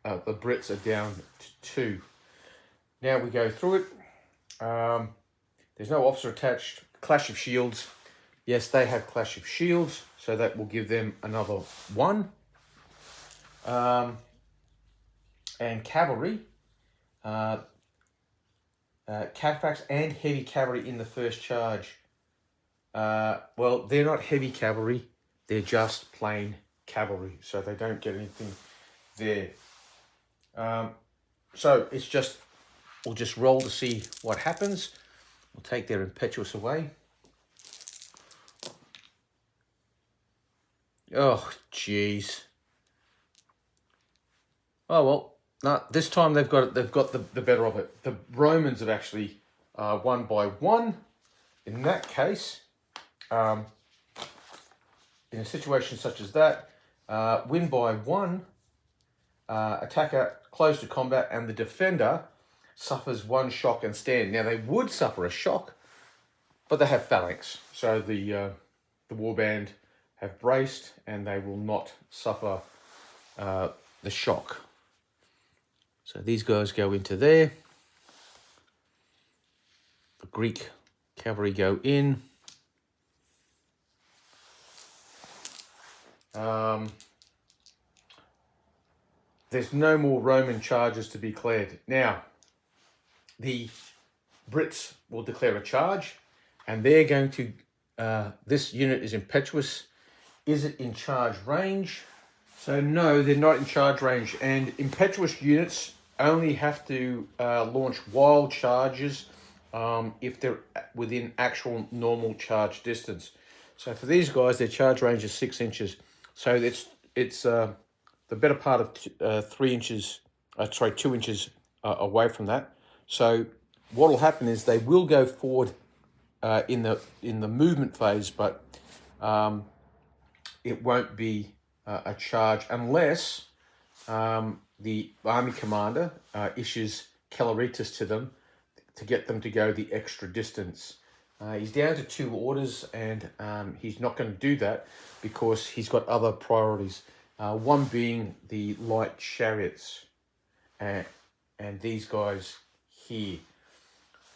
the Brits are down to 2. Now we go through it. There's no officer attached. Clash of shields. Yes, they have clash of shields, so that will give them another 1. And cavalry, cataphracts and heavy cavalry in the first charge. Well, they're not heavy cavalry, they're just plain cavalry, so they don't get anything there. So it's just, we'll just roll to see what happens. We'll take their impetuous away. Oh, jeez. Oh, well. No, this time they've got the better of it. The Romans have actually won by 1. In that case, in a situation such as that, win by 1, attacker close to combat, and the defender suffers 1 shock and stand. Now they would suffer a shock, but they have phalanx, so the warband have braced, and they will not suffer the shock. So these guys go into there. The Greek cavalry go in. There's no more Roman charges to be declared. Now, the Brits will declare a charge, and they're going to, this unit is impetuous. Is it in charge range? So no, they're not in charge range, and impetuous units only have to launch wild charges if they're within actual normal charge distance. So for these guys, their charge range is 6 inches. So it's the better part of 2 inches away from that. So what will happen is they will go forward in the movement phase, but it won't be a charge unless the army commander issues caloritis to them to get them to go the extra distance. He's down to 2 orders, and he's not going to do that because he's got other priorities. One being the light chariots, and these guys here,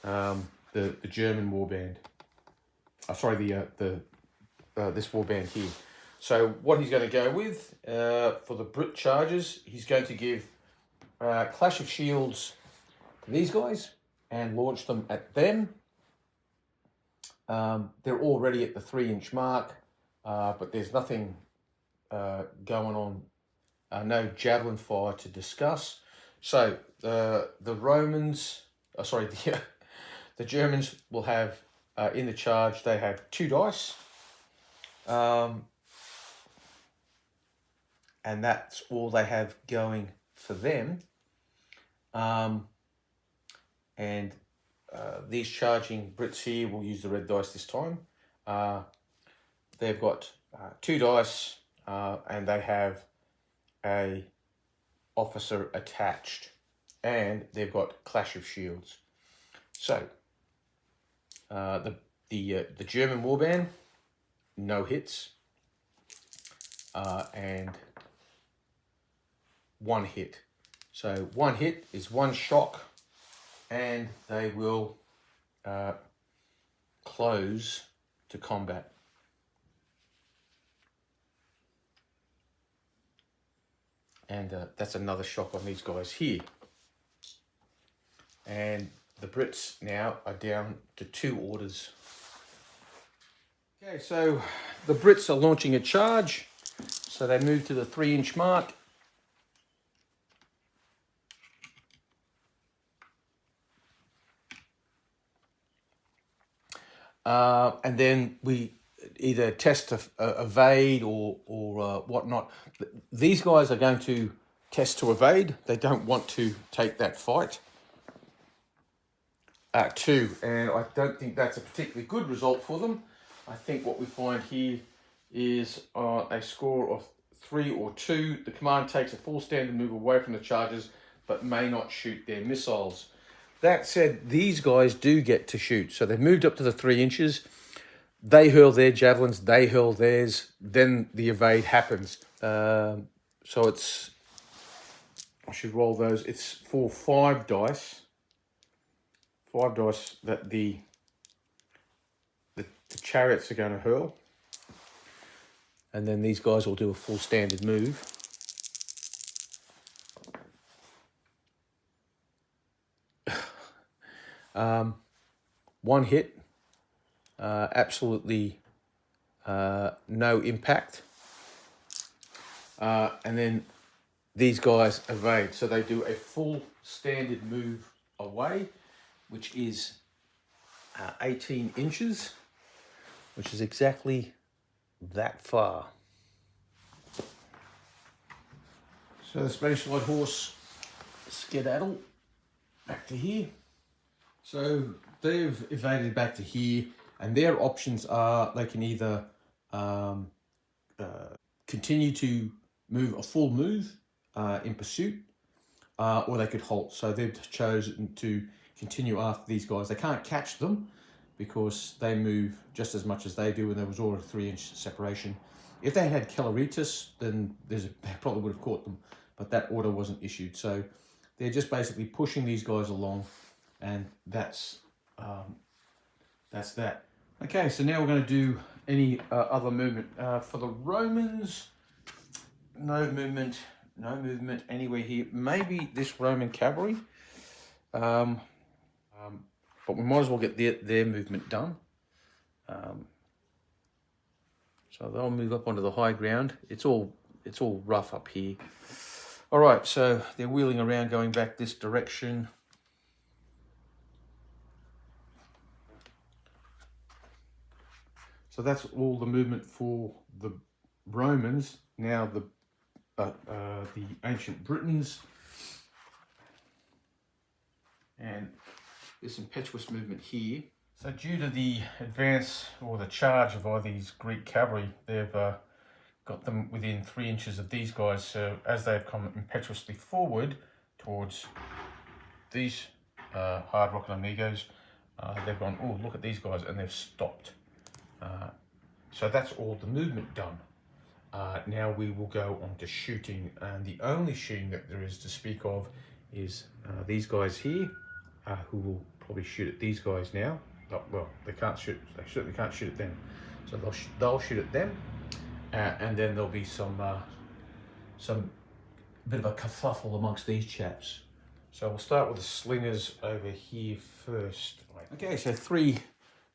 the German warband. This warband here. So what he's going to go with for the Brit charges, he's going to give Clash of Shields to these guys and launch them at them. They're already at the 3-inch mark, but there's nothing going on, no javelin fire to discuss. So the Romans, the Germans will have in the charge, they have 2 dice. And that's all they have going for them. These charging Brits here will use the red dice this time. they've got 2 dice and they have a officer attached, and they've got Clash of Shields. So the German warband, no hits, and 1 hit. So 1 hit is 1 shock, and they will close to combat. And that's another shock on these guys here. And the Brits now are down to 2 orders. Okay, so the Brits are launching a charge. So they move to the 3-inch mark. And then we either test to evade or whatnot. These guys are going to test to evade. They don't want to take that fight. 2, and I don't think that's a particularly good result for them. I think what we find here is a score of 3 or 2. The commander takes a full standard move away from the charges, but may not shoot their missiles. That said, these guys do get to shoot. So they've moved up to the 3 inches. They hurl their javelins, they hurl theirs, then the evade happens. So it's, I should roll those. It's for 5 dice. 5 dice that the chariots are going to hurl. And then these guys will do a full standard move. One hit, absolutely no impact. And then these guys evade. So they do a full standard move away, which is 18 inches, which is exactly that far. So the Spanish Light Horse skedaddle back to here. So they've evaded back to here, and their options are they can either continue to move a full move in pursuit, or they could halt. So they've chosen to continue after these guys. They can't catch them because they move just as much as they do, and there was already a 3-inch separation. If they had Kelleritis, then they probably would have caught them, but that order wasn't issued. So they're just basically pushing these guys along, and that's that. Okay, so now we're going to do any other movement. For the Romans, no movement anywhere here. Maybe this Roman cavalry, but we might as well get their movement done. So they'll move up onto the high ground. It's all rough up here. All right, so they're wheeling around, going back this direction. So that's all the movement for the Romans. Now the ancient Britons, and this impetuous movement here. So due to the advance or the charge of all these Greek cavalry, they've got them within 3 inches of these guys. So as they've come impetuously forward towards these hard rock amigos, they've gone, oh, look at these guys, and they've stopped. So that's all the movement done. Now we will go on to shooting, and the only shooting that there is to speak of is these guys here, who will probably shoot at these guys now. Oh, well, they can't shoot. They certainly can't shoot at them. So they'll shoot at them, and then there'll be some bit of a kerfuffle amongst these chaps. So we'll start with the slingers over here first. Okay, so 3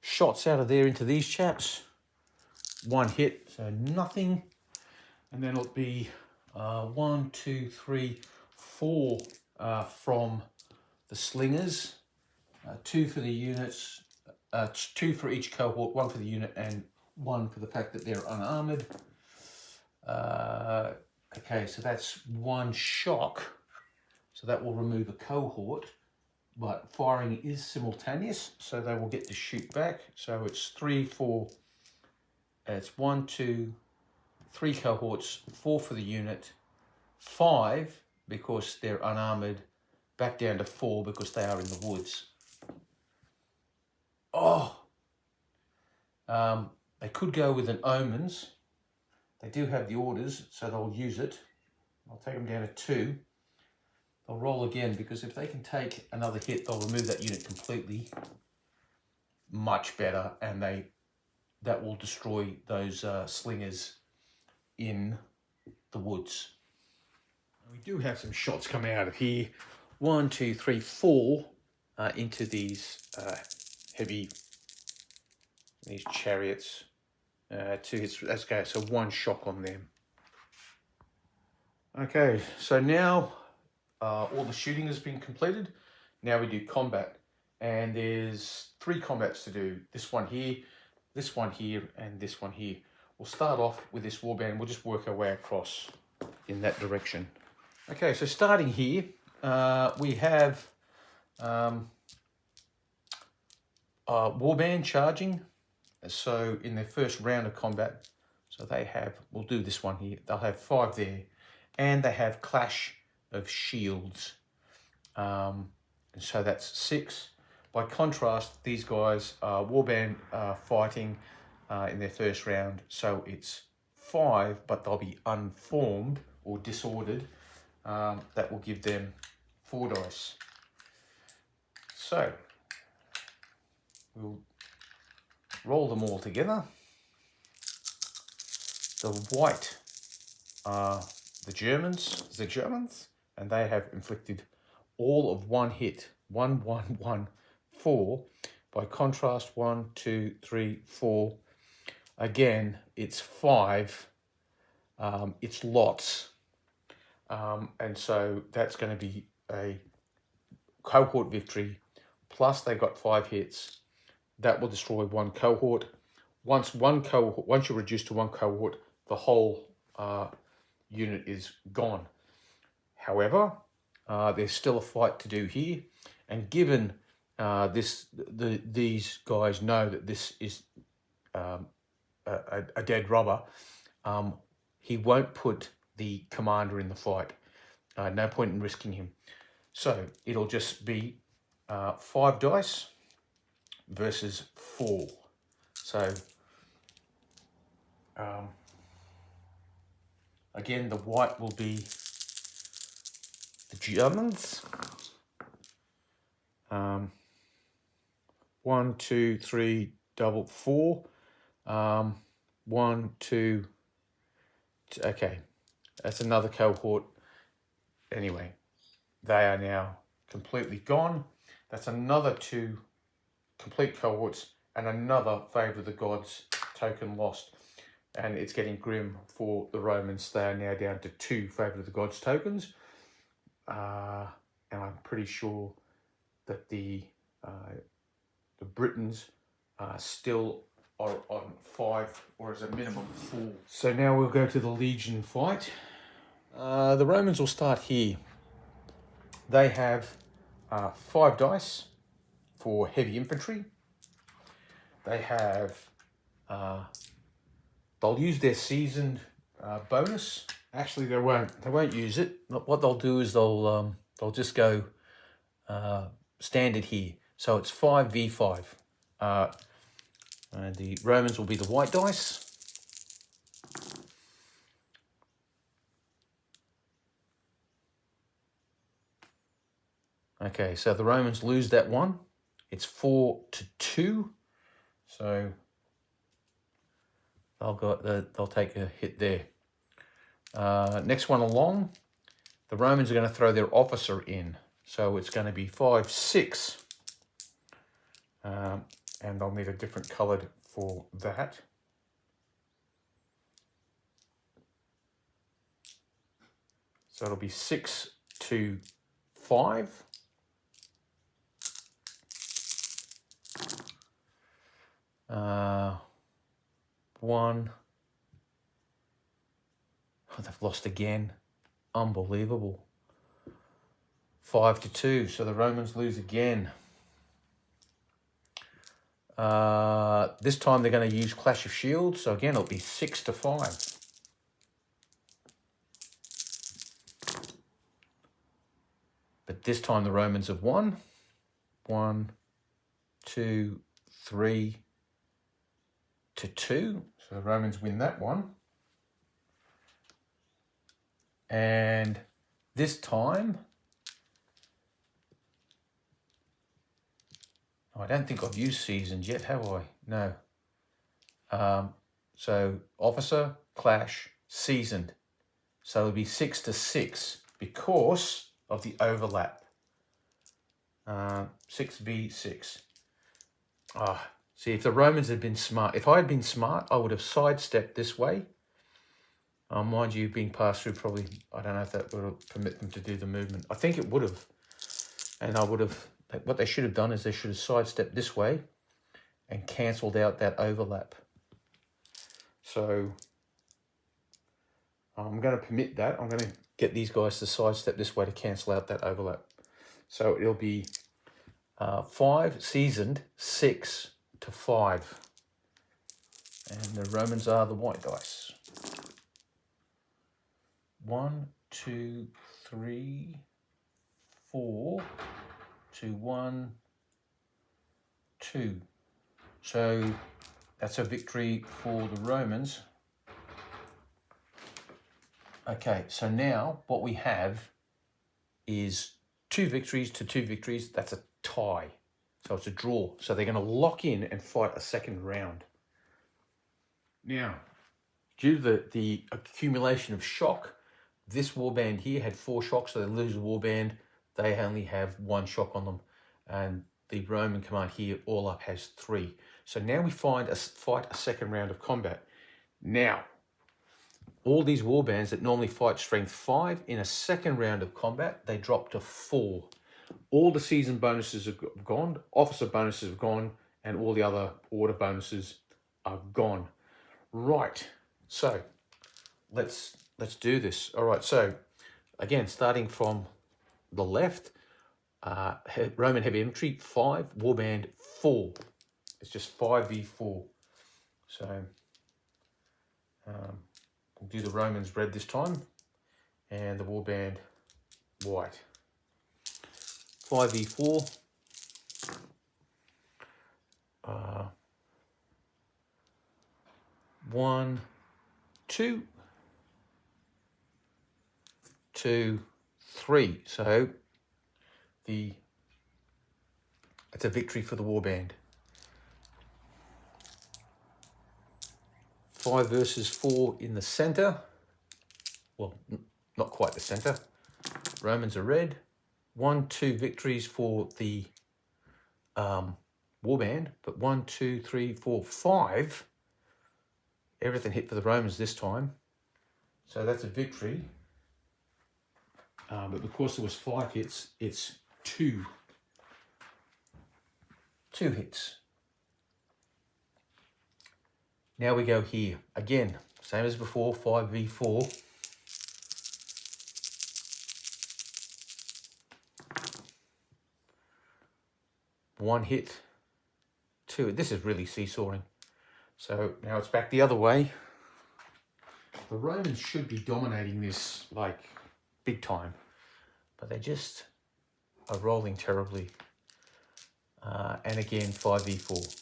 shots out of there into these chaps. 1 hit, so nothing. And then it'll be 1, 2, 3, 4 from the slingers. 2 for the units, 2 for each cohort, 1 for the unit and 1 for the fact that they're unarmored. Okay, so that's 1 shock. So that will remove a cohort, but firing is simultaneous, so they will get to shoot back. So it's 3, 4, it's 1, 2, 3 cohorts, 4 for the unit, 5 because they're unarmored, back down to 4 because they are in the woods. Oh, they could go with an omens. They do have the orders, so they'll use it. I'll take them down to 2. They'll roll again, because if they can take another hit, they'll remove that unit completely. Much better, and that will destroy those slingers in the woods. We do have some shots coming out of here. 1, 2, 3, 4 into these these chariots. 2 hits. Okay, so 1 shock on them. Okay, so now all the shooting has been completed. Now we do combat, and there's 3 combats to do. This one here, and this one here. We'll start off with this warband. We'll just work our way across in that direction. Okay, so starting here, we have warband charging. So in their first round of combat, so they have, we'll do this one here, they'll have 5 there, and they have clash of shields, and so that's 6. By contrast, these guys are warband fighting in their first round, so it's 5, but they'll be unformed or disordered. That will give them 4 dice. So we'll roll them all together. The white are the Germans, and they have inflicted all of 1 hit. 1, 1, 1, 4. By contrast, 1, 2, 3, 4. Again, it's 5. It's lots. And so that's going to be a cohort victory. Plus they got 5 hits. That will destroy 1 cohort. Once you're reduced to 1 cohort, the whole unit is gone. However, there's still a fight to do here, and given these guys know that this is a dead robber, he won't put the commander in the fight. No point in risking him. So it'll just be 5 dice versus 4. So again, the white will be the Germans. 1, 2, 3, 4. 1, 2. Okay, that's another cohort. Anyway, they are now completely gone. That's another 2 complete cohorts and another Favour of the Gods token lost. And it's getting grim for the Romans. They are now down to 2 Favour of the Gods tokens. And I'm pretty sure that the Britons still are on 5, or as a minimum 4. So now we'll go to the Legion fight. The Romans will start here. They have 5 dice for heavy infantry. They have, they'll use their seasoned bonus. Actually, they won't use it. What they'll do is they'll just go standard here. So it's 5v5. And the Romans will be the white dice. Okay, so the Romans lose that one. It's 4-2. So they'll take a hit there. Next one along, the Romans are going to throw their officer in. So it's going to be 5-6. And they'll need a different coloured for that. So it'll be 6-5. 1. Oh, they've lost again. Unbelievable. 5-2. So the Romans lose again. This time they're going to use Clash of Shields. So again, it'll be 6 to 5. But this time the Romans have won. 1, 2, 3 to 2. So the Romans win that one. And this time, I don't think I've used seasoned yet, have I? No. So officer, clash, seasoned. So it'll be 6 to 6 because of the overlap. 6v6. See, if the Romans had been smart, if I had been smart, I would have sidestepped this way. Mind you, being passed through probably, I don't know if that would permit them to do the movement. I think it would have. And I would have, what they should have done is they should have sidestepped this way and cancelled out that overlap. So I'm going to permit that. I'm going to get these guys to sidestep this way to cancel out that overlap. So it'll be 5 seasoned, 6 to 5. And the Romans are the white dice. 1, 2, 3, 4 to 1, 2. So that's a victory for the Romans. Okay, so now what we have is 2 victories to 2 victories. That's a tie. So it's a draw. So they're going to lock in and fight a second round. Now, due to the accumulation of shock, this warband here had 4 shocks, so they lose a warband. They only have 1 shock on them. And the Roman command here all up has 3. So now we fight a second round of combat. Now, all these warbands that normally fight strength 5 in a second round of combat, they drop to 4. All the season bonuses are gone, officer bonuses have gone, and all the other order bonuses are gone. Right, so let's do this. All right, so again, starting from the left, Roman heavy infantry 5, warband 4. It's just 5v4. So we'll do the Romans red this time, and the warband white. 5v4. 1, 2, 2, 3. So it's a victory for the warband. 5 versus 4 in the center. Well, not quite the center. Romans are red. 1, 2 victories for the warband, but 1, 2, 3, 4, 5. Everything hit for the Romans this time. So that's a victory. But because there was 5 hits, it's 2 hits. Now we go here. Again, same as before, 5v4. One hit, 2. This is really seesawing. So now it's back the other way. The Romans should be dominating this like big time, but they just are rolling terribly. And again, 5v4.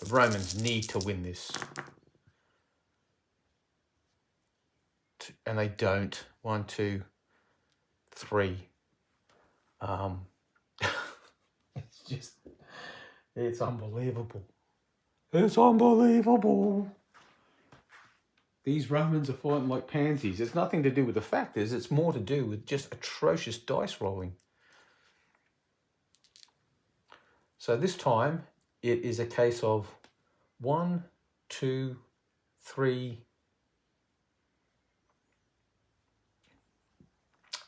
The Romans need to win this. And they don't. 1, 2, 3. It's unbelievable. It's unbelievable. These Romans are fighting like pansies. It's nothing to do with the factors. It's more to do with just atrocious dice rolling. So this time it is a case of 1, 2, 3,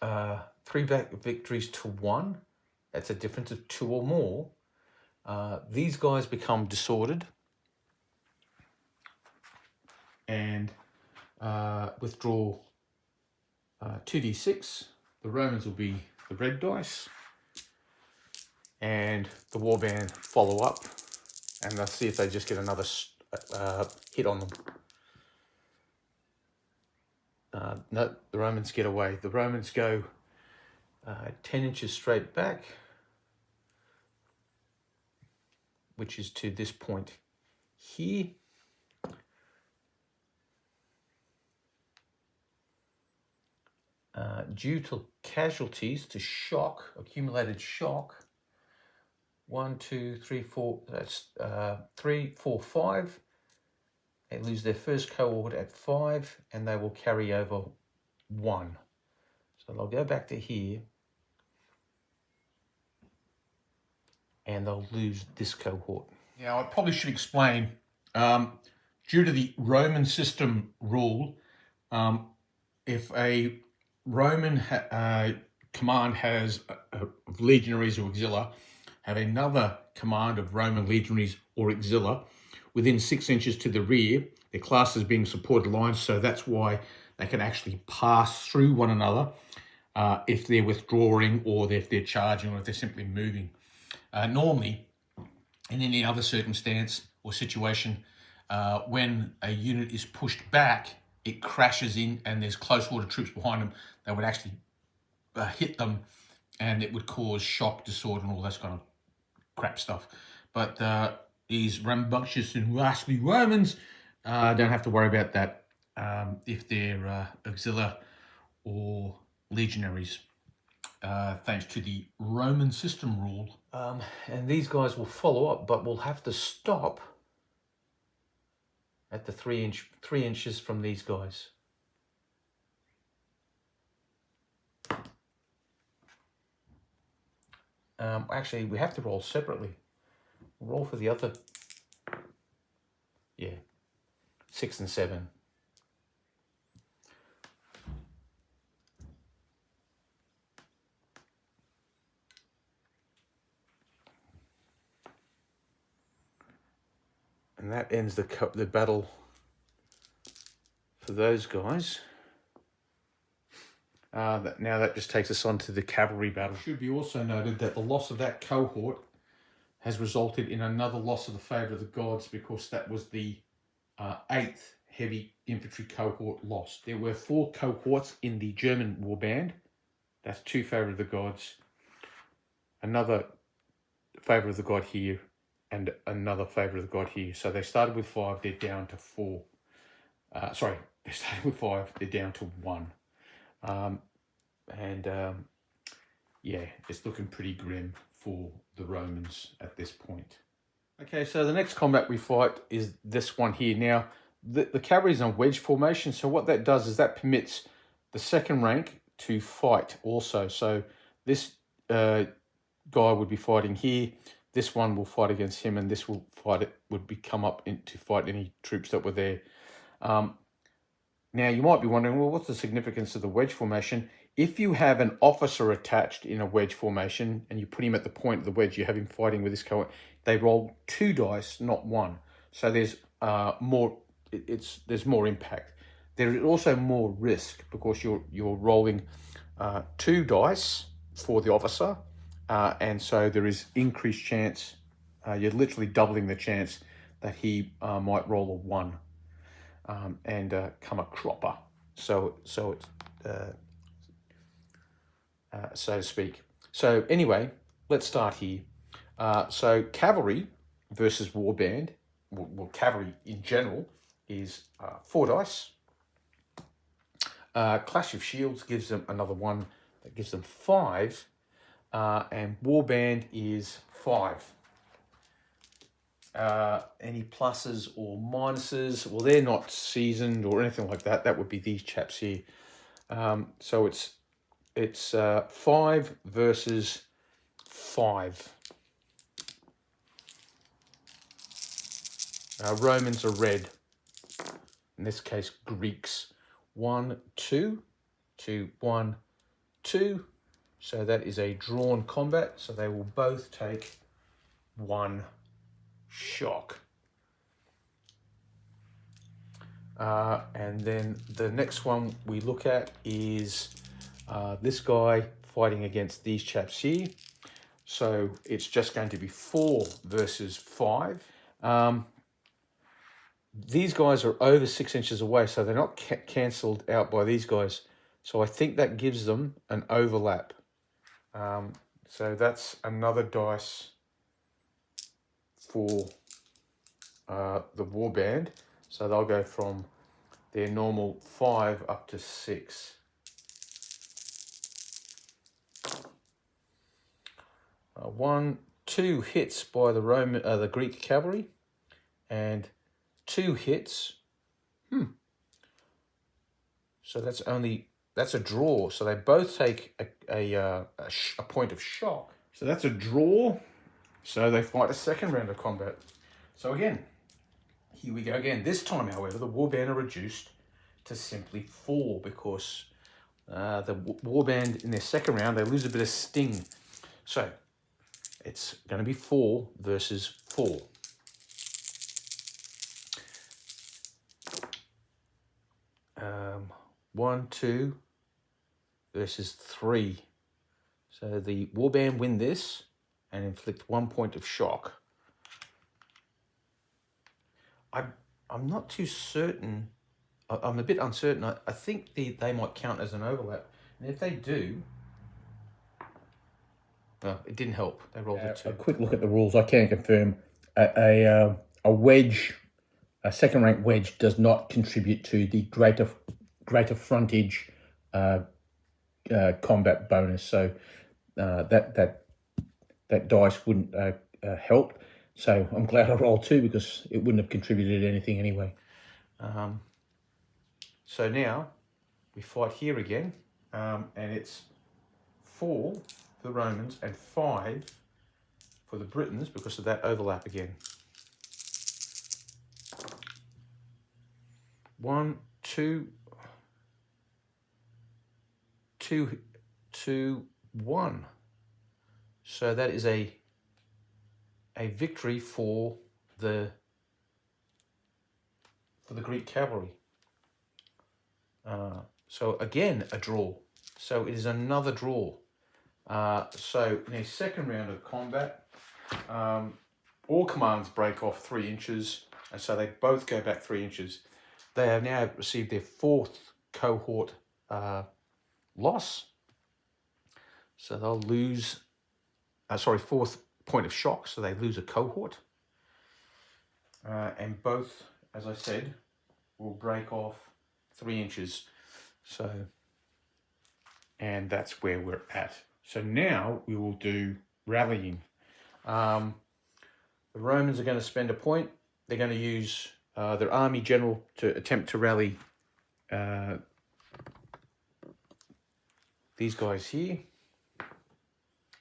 3 victories to 1. That's a difference of 2 or more. These guys become disordered and withdraw 2d6. The Romans will be the red dice, and the warband follow up And let's see if they just get another hit on them. No, the Romans get away. The Romans go 10 inches straight back, which is to this point here. Due to casualties, to shock, accumulated shock, 1, 2, 3, 4, that's 3, 4, 5. They lose their first cohort at 5, and they will carry over 1. So they'll go back to here, and they'll lose this cohort. Now, I probably should explain, due to the Roman system rule, if a Roman command has legionaries or auxilia, have another command of Roman legionaries or auxilia within 6 inches to the rear, they're classed as being supported lines, so that's why they can actually pass through one another if they're withdrawing or if they're charging or if they're simply moving. Normally, in any other circumstance or situation, when a unit is pushed back, it crashes in and there's close water troops behind them, they would actually hit them and it would cause shock, disorder, and all that kind of crap stuff. But these rambunctious and rascally Romans don't have to worry about that if they're auxilia or legionaries, thanks to the Roman system rule. And these guys will follow up, but will have to stop at the 3 inches from these guys. Actually, we have to roll separately. We'll roll for the other, 6 and 7. And that ends the battle for those guys. Now that just takes us on to the cavalry battle. It should be also noted that the loss of that cohort has resulted in another loss of the favour of the gods, because that was the 8th heavy infantry cohort lost. There were 4 cohorts in the German warband. That's 2 favour of the gods, another favour of the god here, and another favour of the god here. So they started with 5, they're down to 4. They started with 5, they're down to 1. It's looking pretty grim for the Romans at this point. Okay, so the next combat we fight is this one here. Now, the cavalry is on wedge formation, so what that does is that permits the second rank to fight also. So this guy would be fighting here, this one will fight against him, and this would come up to fight any troops that were there. Now, you might be wondering, well, what's the significance of the wedge formation? If you have an officer attached in a wedge formation and you put him at the point of the wedge, you have him fighting with this cohort, they roll 2 dice, not 1. So there's more impact. There is also more risk, because you're rolling 2 dice for the officer, and so there is increased chance. You're literally doubling the chance that he might roll a 1. And come a cropper, so to speak. So anyway, let's start here. So cavalry versus warband, well, cavalry in general is 4 dice. Clash of Shields gives them another 1, that gives them 5, and warband is 5. Any pluses or minuses? Well, they're not seasoned or anything like that. That would be these chaps here. So it's 5 versus 5. Romans are red. In this case, Greeks. 1, 2, 2, 1, 2. So that is a drawn combat. So they will both take 1 shock. And then the next one we look at is this guy fighting against these chaps here. So it's just going to be 4 versus 5. These guys are over 6 inches away, so they're not cancelled out by these guys. So I think that gives them an overlap. So that's another dice for the warband. So they'll go from their normal 5 up to 6. Two hits by the Greek cavalry, and 2 hits. So that's a draw. So they both take a point of shock. So that's a draw. So they fight a second round of combat. So again, here we go again. This time, however, the warband are reduced to simply 4 because the warband in their second round, they lose a bit of sting. So it's going to be 4 versus 4. One, 2 versus 3. So the warband win this and inflict 1 point of shock. I'm not too certain. I'm a bit uncertain. I think they might count as an overlap. And if they do, no, it didn't help. They rolled a 2. A quick look at the rules. I can confirm a wedge, a second rank wedge, does not contribute to the greater frontage combat bonus. So that dice wouldn't help. So I'm glad I rolled 2 because it wouldn't have contributed anything anyway. So now we fight here again, and it's 4 for the Romans and 5 for the Britons because of that overlap again. 1, 2, 2, 2, 1. So that is a victory for the Greek cavalry. So again, a draw. So it is another draw. So in a second round of combat, all commands break off 3 inches, and so they both go back 3 inches. They have now received their 4th cohort loss. So they'll lose, 4th point of shock, so they lose a cohort. And both, as I said, will break off 3 inches. So, and that's where we're at. So now we will do rallying. The Romans are going to spend a point. They're going to use their army general to attempt to rally these guys here.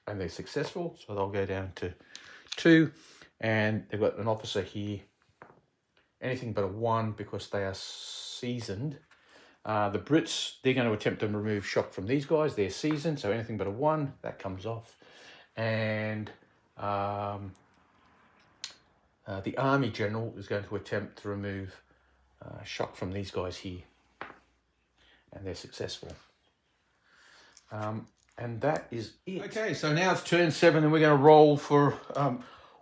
And they're successful, so they'll go down to 2. And they've got an officer here. Anything but a 1 because they are seasoned. The Brits, they're going to attempt to remove shock from these guys. They're seasoned, so anything but a 1, that comes off. And the army general is going to attempt to remove shock from these guys here. And they're successful. And that is it. Okay, so now it's turn 7 and we're going to roll for,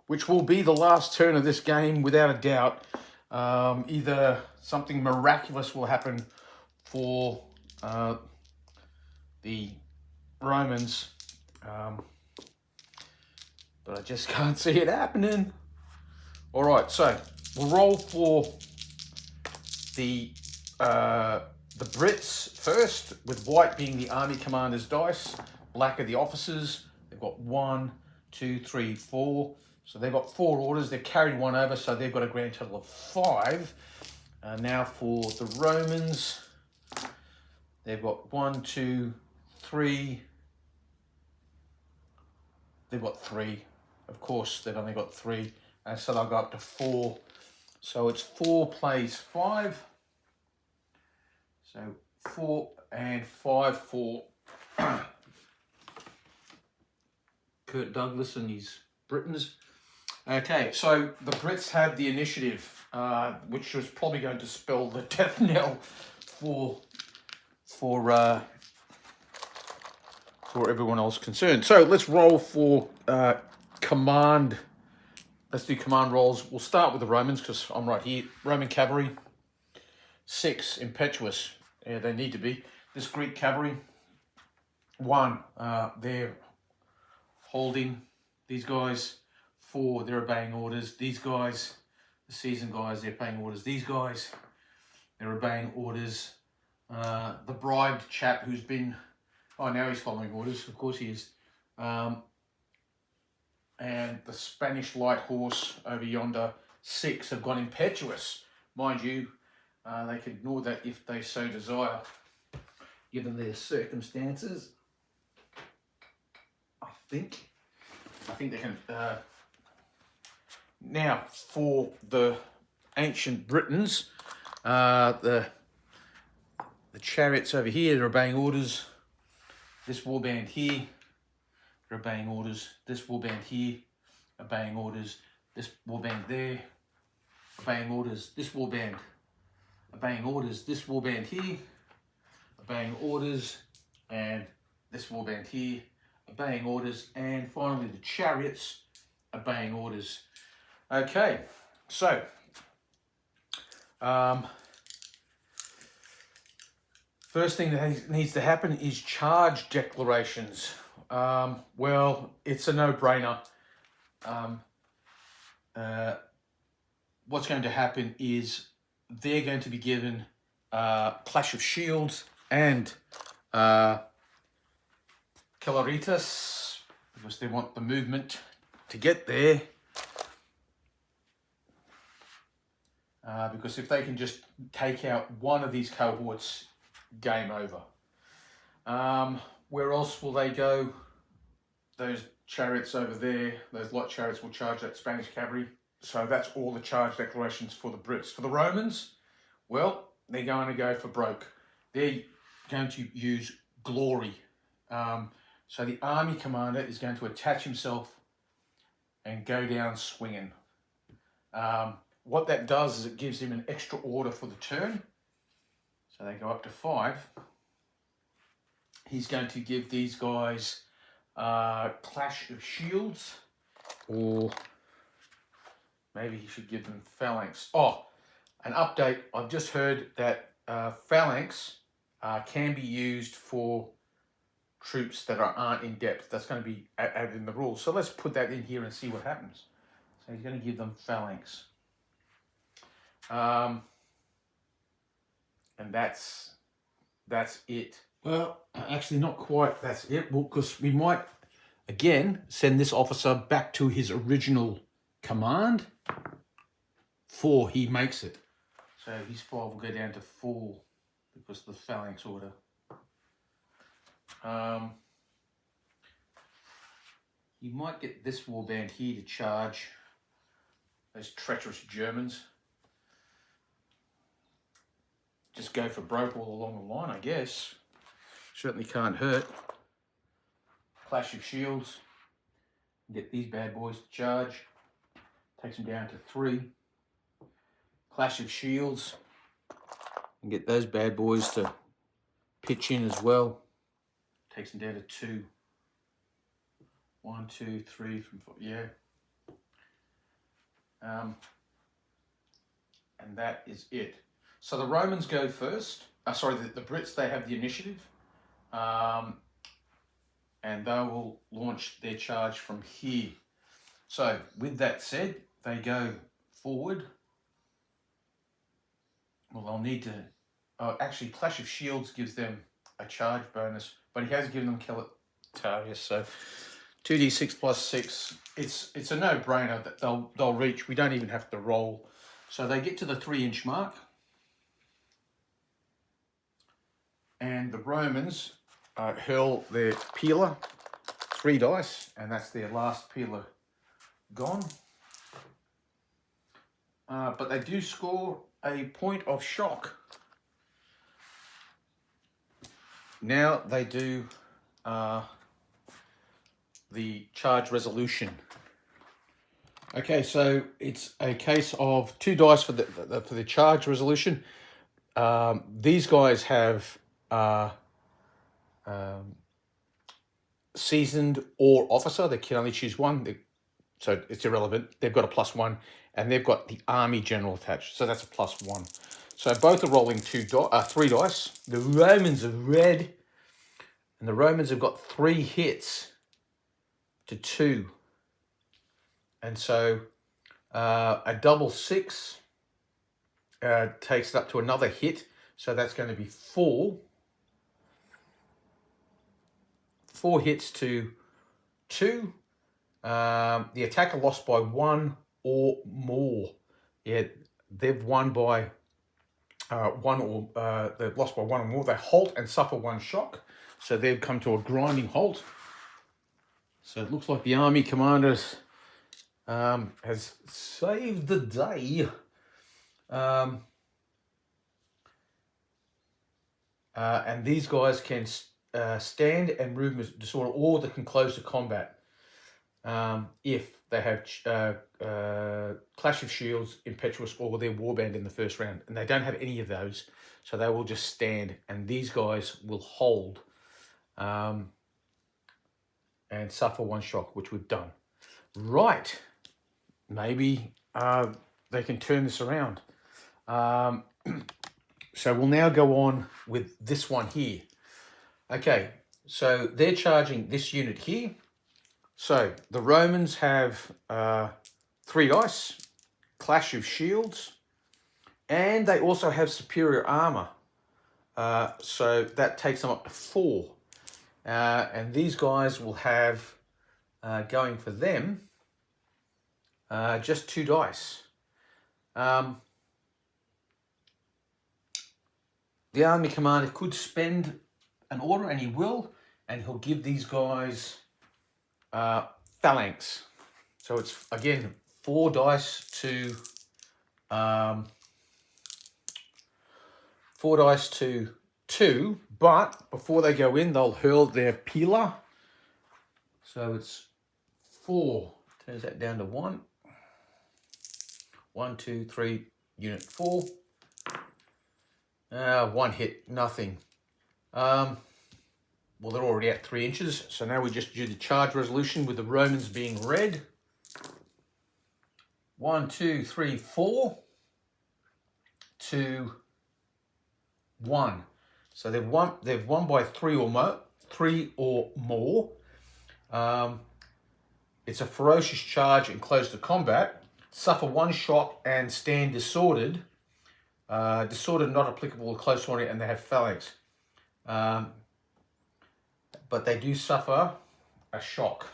which will be the last turn of this game without a doubt. Either something miraculous will happen for the Romans, but I just can't see it happening. All right, so we'll roll for the Brits first, with white being the army commander's dice, black are the officers. They've got 1, 2, 3, 4. So they've got 4 orders. They've carried 1 over, so they've got a grand total of 5. Now for the Romans, they've got 1, 2, 3. They've got 3. Of course, they've only got 3. And so they'll go up to 4. So it's 4 plays 5. So 4 and 5 for Kurt Douglas and his Britons. Okay, so the Brits had the initiative, which was probably going to spell the death knell for everyone else concerned. So let's roll for command let's do command rolls. We'll start with the Romans because I'm right here. Roman cavalry, 6, impetuous. Yeah, they need to be. This Greek cavalry, 1, they're holding. These guys, 4, they're obeying orders. These guys, the seasoned guys, they're obeying orders. These guys, they're obeying orders. The bribed chap who's been, oh, now he's following orders. Of course he is. And the Spanish light horse over yonder, 6, have gone impetuous. Mind you, they can ignore that if they so desire, given their circumstances. I think they can. Now, for the ancient Britons, the chariots over here, they're obeying orders. This warband here, they're obeying orders. This warband here, obeying orders. This warband there, obeying orders. This warband, obeying orders. This warband here, obeying orders. And this warband here, obeying orders. And finally the chariots, obeying orders. Okay, so first thing that needs to happen is charge declarations. Well, it's a no-brainer. What's going to happen is they're going to be given Clash of Shields and Caloritas, because they want the movement to get there. Because if they can just take out one of these cohorts, game over. Where else will they go? Those chariots over there, those light chariots will charge that Spanish cavalry. So that's all the charge declarations for the Brits. For the Romans, well, they're going to go for broke. They're going to use glory. So the army commander is going to attach himself and go down swinging. What that does is it gives him an extra order for the turn. So they go up to 5. He's going to give these guys Clash of Shields, or maybe he should give them Phalanx. Oh, an update. I've just heard that Phalanx can be used for troops that aren't in depth. That's going to be added in the rules. So let's put that in here and see what happens. So he's going to give them Phalanx. And that's it. Well, actually not quite that's it, because we might, again, send this officer back to his original command 4, he makes it. So his 5 will go down to 4 because of the Phalanx order. You might get this warband here to charge those treacherous Germans. Just go for broke all along the line, I guess. Certainly can't hurt. Clash of Shields. Get these bad boys to charge. Takes them down to 3. Clash of Shields. And get those bad boys to pitch in as well. Takes them down to 2. 1, 2, 3, 4, yeah. And that is it. So the Romans go first. The Brits, they have the initiative. And they will launch their charge from here. So with that said, they go forward. Well, they'll need to... actually, Clash of Shields gives them a charge bonus, but he has given them Caloritas, so 2d6 plus 6. It's a no-brainer that they'll reach. We don't even have to roll. So they get to the 3-inch mark. And the Romans hurl their peeler, 3 dice, and that's their last peeler gone. But they do score a point of shock. Now they do the charge resolution. Okay, so it's a case of 2 dice for the charge resolution. These guys have seasoned or officer. They can only choose one. so it's irrelevant. They've got a +1, and they've got the army general attached, so that's a +1. So both are rolling 3 dice. The Romans are red, and the Romans have got 3 hits to 2. And so a double 6 takes it up to another hit. So that's going to be 4. 4 hits to 2. The attacker lost by 1 or more. Yeah, they've won by 1 or they've lost by 1 or more. They halt and suffer 1 shock. So they've come to a grinding halt. So it looks like the army commanders has saved the day. And these guys can stand and movement disorder, or they can close to combat if they have Clash of Shields, Impetuous, or their Warband in the first round. And they don't have any of those, so they will just stand. And these guys will hold and suffer 1 shock, which we've done. Right. Maybe they can turn this around. So we'll now go on with this one here. Okay, so they're charging this unit here. So the Romans have 3 dice, Clash of Shields, and they also have superior armor. So that takes them up to 4. And these guys will have, going for them, just 2 dice. The army commander could spend an order, and he will, and he'll give these guys phalanx. So it's, again, 4 dice to 4 dice to 2, but before they go in, they'll hurl their peeler. So it's 4, turns that down to 1. 1, 2, 3, unit 4. 1 hit, nothing. Well, they're already at 3 inches, so now we just do the charge resolution with the Romans being red. 1, 2, 3, 4, 2, 1. So they've won by 3 or more. 3 or more. It's a ferocious charge and close to combat. Suffer 1 shock and stand disordered. Disordered not applicable to close order, and they have phalanx. But they do suffer a shock.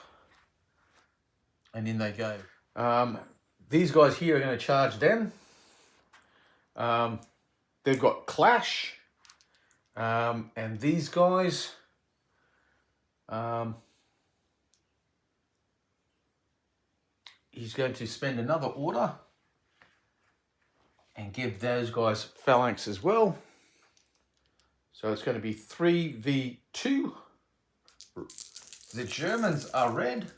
And in they go. These guys here are going to charge them. They've got Clash. And these guys... he's going to spend another order and give those guys phalanx as well. So it's going to be 3v2. The Germans are red.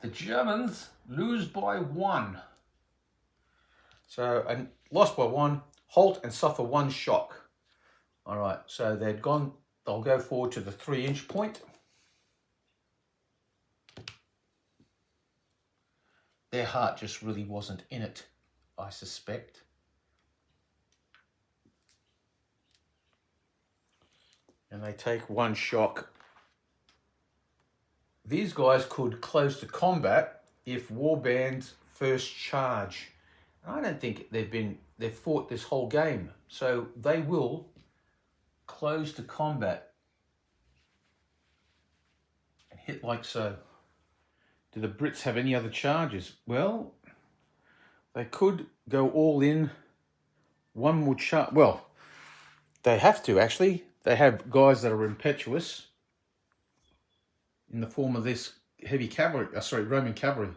The Germans lose by 1. So, and lost by 1, halt and suffer 1 shock. All right, so they'll go forward to the 3-inch point. Their heart just really wasn't in it, I suspect. And they take 1 shock. These guys could close to combat if warbands first charge. I don't think they've fought this whole game, so they will close to combat and hit like so. Do the Brits have any other charges? Well, they could go all in. 1 more charge. Well, they have to, actually. They have guys that are impetuous in the form of this heavy cavalry, Roman cavalry.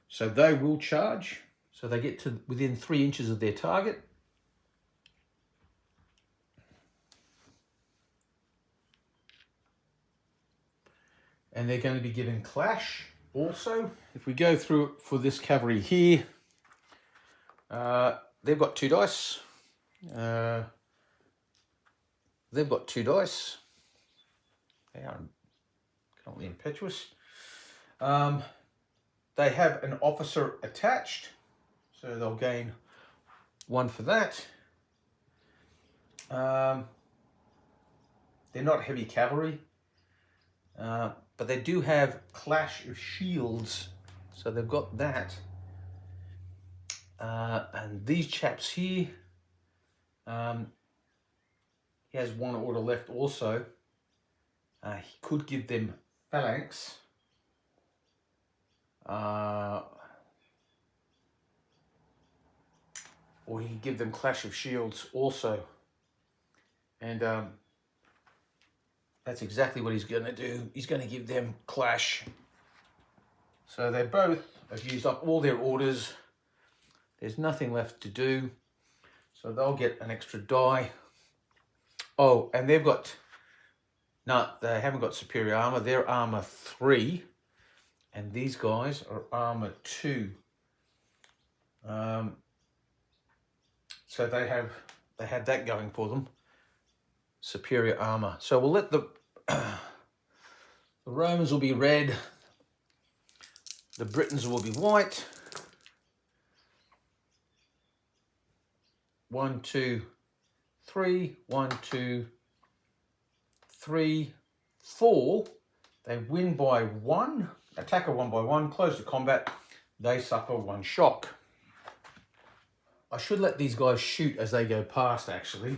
So they will charge. So they get to within 3 inches of their target. And they're going to be given Clash also. If we go through for this cavalry here, they've got 2 dice. They've got 2 dice. They are currently impetuous. They have an officer attached, so they'll gain 1 for that. They're not heavy cavalry, but they do have clash of shields, so they've got that. And these chaps here, he has 1 order left also. He could give them phalanx. Or he could give them clash of shields also. And that's exactly what he's going to do. He's going to give them clash. So they both have used up all their orders. There's nothing left to do. So they'll get an extra die. Oh, and they've got... No, they haven't got superior armor. They're armor 3. And these guys are armor 2. So they had that going for them. Superior armor. So we'll let the Romans will be red. The Britons will be white. 1, 2, 3. 1, 2, 3, 4. They win by 1. Attacker 1 by 1. Close to combat. They suffer 1 shock. I should let these guys shoot as they go past, actually.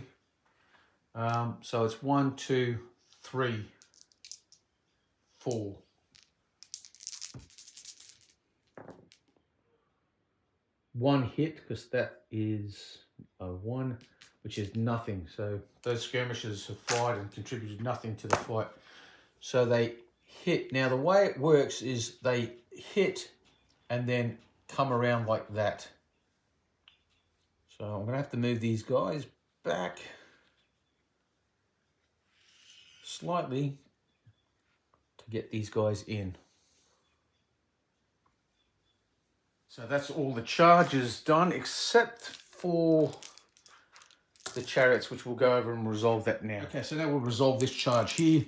So it's 1, 2, 3, 4. One hit, because that is a 1, which is nothing. So those skirmishers have fired and contributed nothing to the fight. So they hit. Now the way it works is they hit and then come around like that. So I'm going to have to move these guys back slightly to get these guys in. So that's all the charges done, except for the chariots, which we'll go over and resolve that now. Okay, so now we'll resolve this charge here.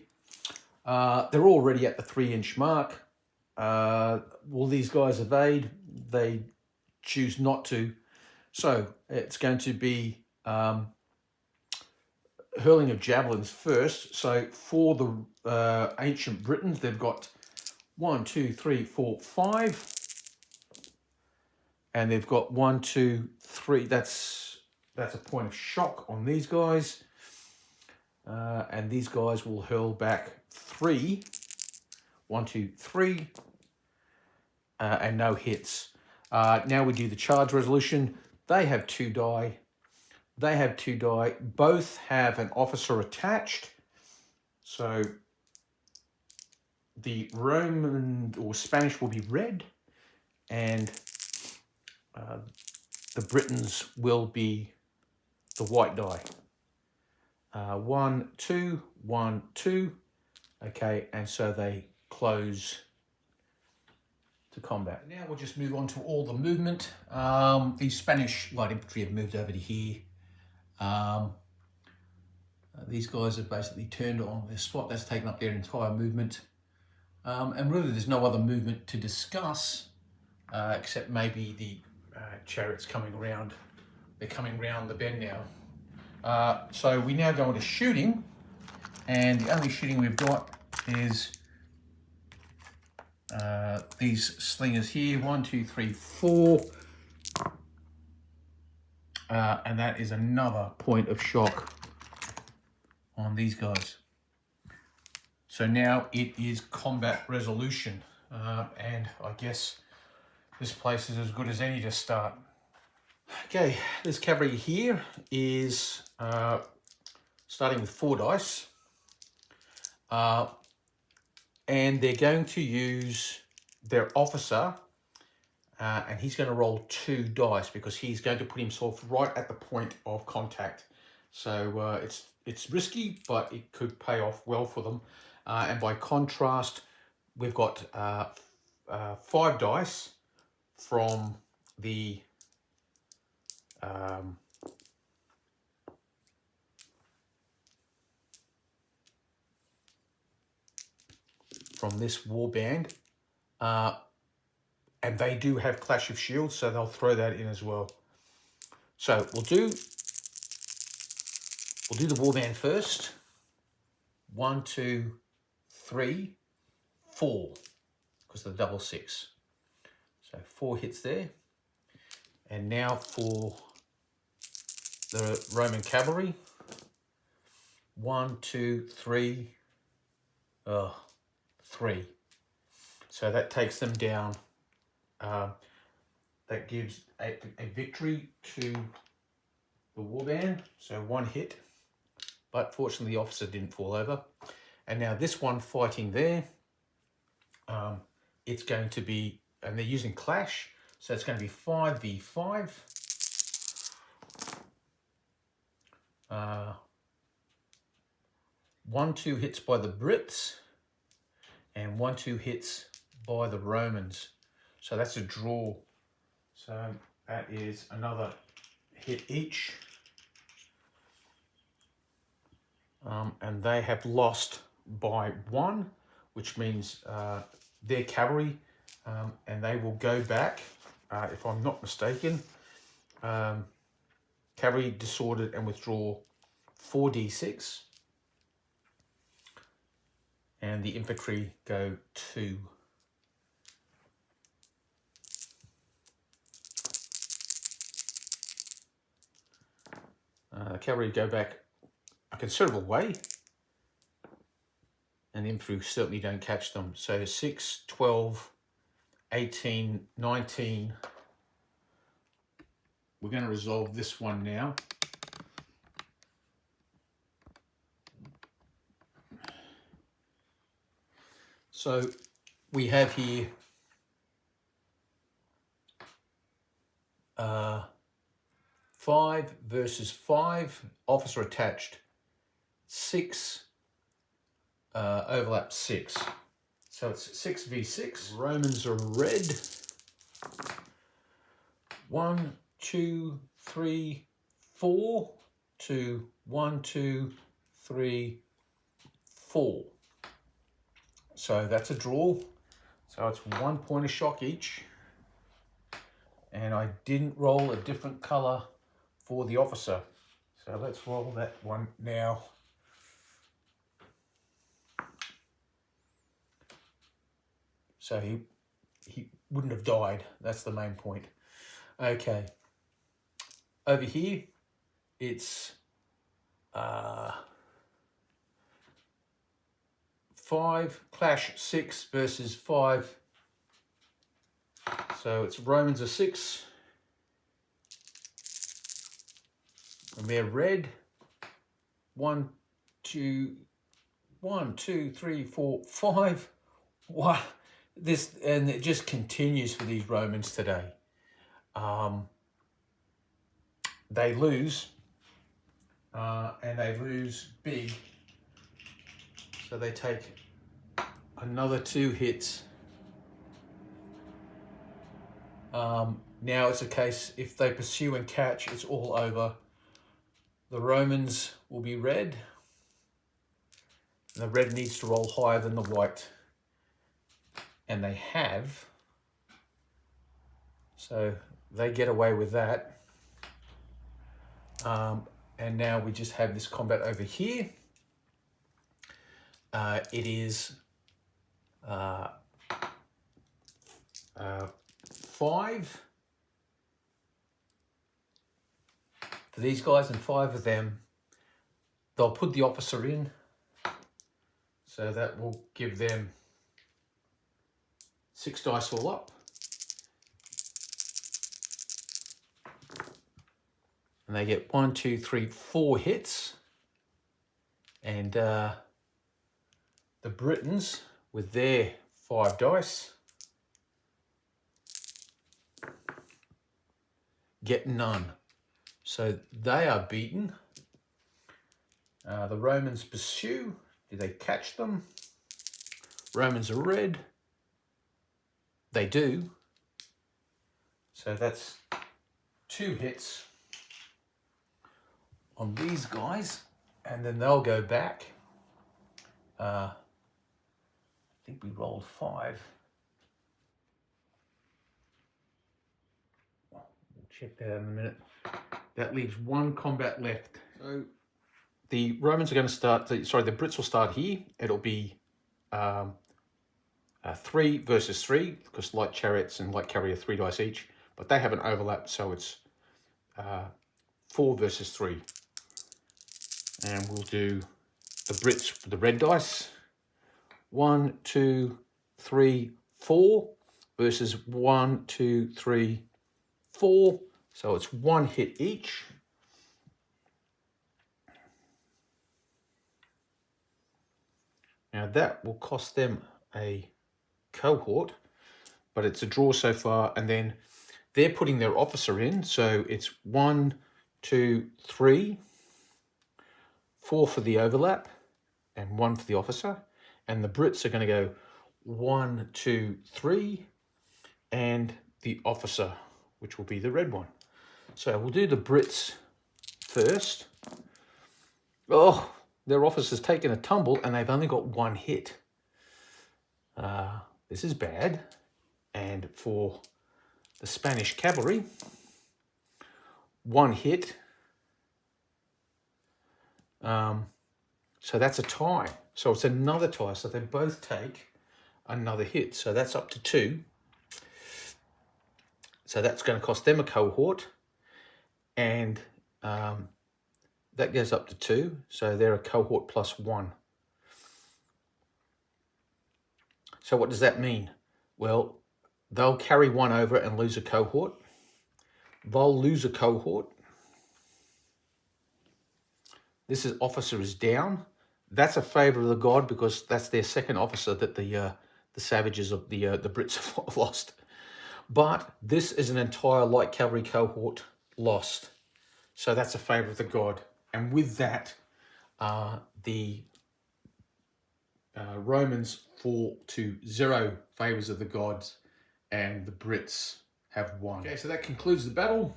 They're already at the 3-inch mark. Will these guys evade? They choose not to. So it's going to be hurling of javelins first. So for the ancient Britons, they've got 1, 2, 3, 4, 5. And they've got 1, 2, 3. That's a point of shock on these guys. And these guys will hurl back 3. 1, 2, 3. And no hits. Now we do the charge resolution. They have 2 die. They have 2 die. Both have an officer attached. So the Roman or Spanish will be red. And the Britons will be the white die. 1, 2, 1, 2. Okay, and so they close to combat. Now we'll just move on to all the movement. The Spanish light infantry have moved over to here. These guys have basically turned on their spot. That's taken up their entire movement. And really there's no other movement to discuss except maybe the chariots coming around. They're coming round the bend now. So we now go into shooting, and the only shooting we've got is these slingers here, 1, 2, 3, 4. And that is another point of shock on these guys. So now it is combat resolution, and I guess this place is as good as any to start. Okay, this cavalry here is starting with 4 dice. And they're going to use their officer, and he's going to roll 2 dice because he's going to put himself right at the point of contact. So it's risky, but it could pay off well for them. And by contrast, we've got 5 dice from the from this warband, And they do have Clash of Shields, so they'll throw that in as well. So we'll do the warband first. 1, 2, 3, 4, because of the double 6. So 4 hits there. And now for the Roman cavalry. 1, 2, 3, 3. So that takes them down. That gives a victory to the warband. So 1 hit, but fortunately the officer didn't fall over. And now this one fighting there, it's going to be, and they're using Clash, so it's going to be 5v5. 1, 2 hits by the Brits, and 1, 2 hits by the Romans. So that's a draw. So that is another hit each. And they have lost by 1, which means their cavalry, and they will go back, if I'm not mistaken. Cavalry disordered and withdraw 4d6. And the infantry go 2. The cavalry go back a considerable way, and the infantry certainly don't catch them. So 6, 12, 18, 19. We're going to resolve this one now. So we have here 5 versus 5, officer attached, 6, overlap 6. So it's 6v6. Romans are red. 1, 2, 3, 4 to 1, 2, 3, 4. So that's a draw. So it's 1 point of shock each. And I didn't roll a different colour for the officer. So let's roll that one now. So he wouldn't have died. That's the main point. Okay. Over here, it's 5 Clash 6 versus 5. So it's Romans are 6. And they're red. 1, 2, 3, 4, 5. What? This, and it just continues for these Romans today. They lose, and they lose big. So they take another 2 hits. Now it's a case, if they pursue and catch, it's all over. The Romans will be red. And the red needs to roll higher than the white. And they have. So they get away with that. And now we just have this combat over here. It is 5 for these guys and 5 of them. They'll put the officer in, so that will give them 6 dice all up. And they get 1, 2, 3, 4 hits. And the Britons, with their 5 dice, get none. So they are beaten. The Romans pursue. Do they catch them? Romans are red. They do. So that's 2 hits on these guys, and then they'll go back. I think we rolled 5. check that in a minute. That leaves 1 combat left. So the Romans are going to start, the Brits will start here. It'll be 3 versus 3, because light chariots and light cavalry are 3 dice each, but they have an overlap, so it's 4 versus 3. And we'll do the Brits for the red dice. 1, 2, 3, 4 versus 1, 2, 3, 4. So it's 1 hit each. Now that will cost them a cohort, but it's a draw so far, and then they're putting their officer in, so it's 1, 2, 3, 4 for the overlap, and 1 for the officer. And the Brits are going to go 1, 2, 3, and the officer, which will be the red one. So we'll do the Brits first. Oh, their officer's taken a tumble, and they've only got 1 hit. This is bad. And for the Spanish cavalry, 1 hit. So that's a tie. So it's another tie. So they both take another hit. So that's up to 2. So that's going to cost them a cohort. And that goes up to 2. So they're a cohort plus 1. So what does that mean? Well, they'll carry 1 over and lose a cohort. They'll lose a cohort. This officer is down. That's a favour of the god, because that's their second officer that the savages of the Brits have lost. But this is an entire light cavalry cohort lost. So that's a favour of the god. And with that, the Romans fall to 0 favours of the gods, and the Brits have won. Okay, so that concludes the battle.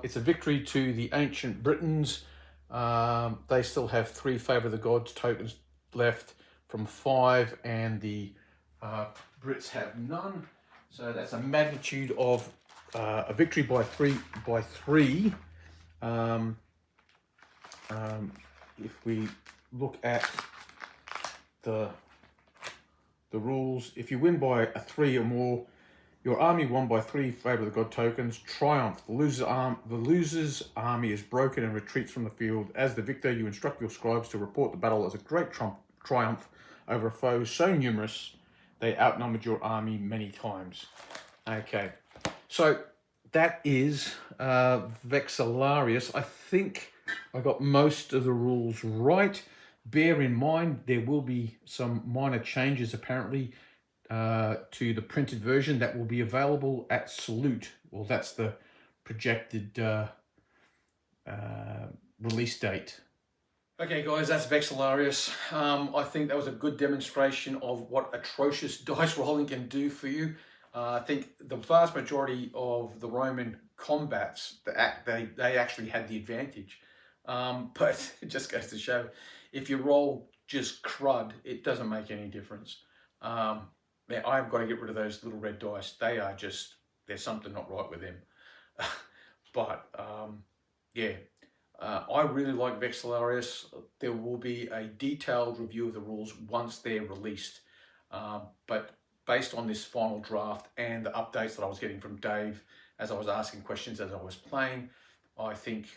It's a victory to the ancient Britons. They still have 3 favour of the gods tokens left from 5, and the Brits have none. So that's a magnitude of a victory by 3. If we look at the rules, if you win by a 3 or more, your army won by 3 favour of the god tokens. Triumph. The loser's army is broken and retreats from the field. As the victor, you instruct your scribes to report the battle as a great triumph over a foe so numerous they outnumbered your army many times. Okay, so that is VEXILLARIUS. I think I got most of the rules right. Bear in mind, there will be some minor changes apparently to the printed version that will be available at Salute. Well, that's the projected release date. Okay guys, that's VEXILLARIUS. I think that was a good demonstration of what atrocious dice rolling can do for you. I think the vast majority of the Roman combats, they actually had the advantage. But it just goes to show, if you roll just crud, it doesn't make any difference. Yeah, I've got to get rid of those little red dice. They are just, there's something not right with them. But yeah, I really like VEXILLARIUS. There will be a detailed review of the rules once they're released. But based on this final draft and the updates that I was getting from Dave as I was asking questions as I was playing, I think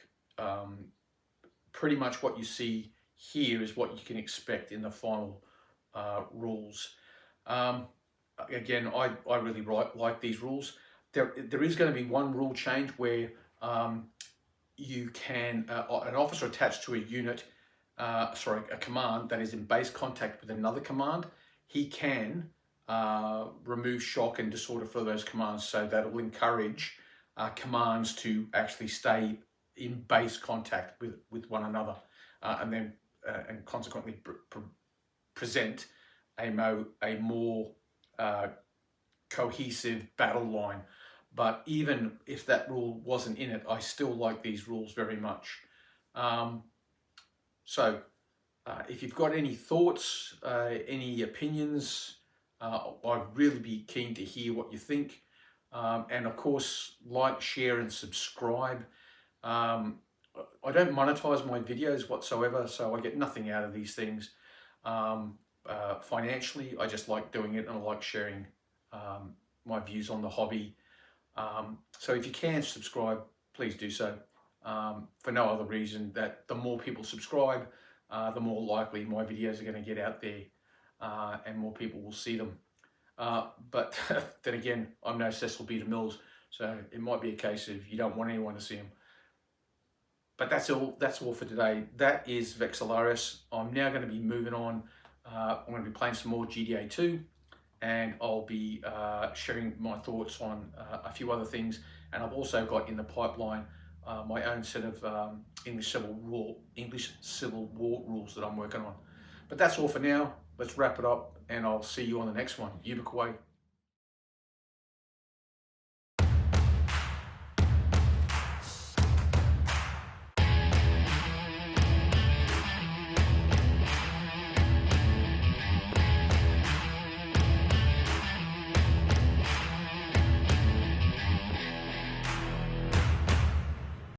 pretty much what you see here is what you can expect in the final rules. Again, I really like these rules. There is going to be one rule change where you can, an officer attached to a unit, a command that is in base contact with another command, he can remove shock and disorder for those commands, so that will encourage commands to actually stay in base contact with one another, and then and consequently present a more cohesive battle line. But even if that rule wasn't in it, I still like these rules very much. So if you've got any thoughts, any opinions, I'd really be keen to hear what you think. And of course, like, share, and subscribe. I don't monetize my videos whatsoever, so I get nothing out of these things. Financially, I just like doing it, and I like sharing my views on the hobby. So if you can subscribe, please do so. For no other reason that the more people subscribe, the more likely my videos are going to get out there, and more people will see them. But then again, I'm no Cecil B. DeMille, so it might be a case of you don't want anyone to see them. But that's all for today. That is VEXILLARIUS. I'm now going to be moving on. I'm going to be playing some more GTA 2, and I'll be sharing my thoughts on a few other things. And I've also got in the pipeline my own set of English Civil War rules that I'm working on. But that's all for now. Let's wrap it up, and I'll see you on the next one. Yubik away.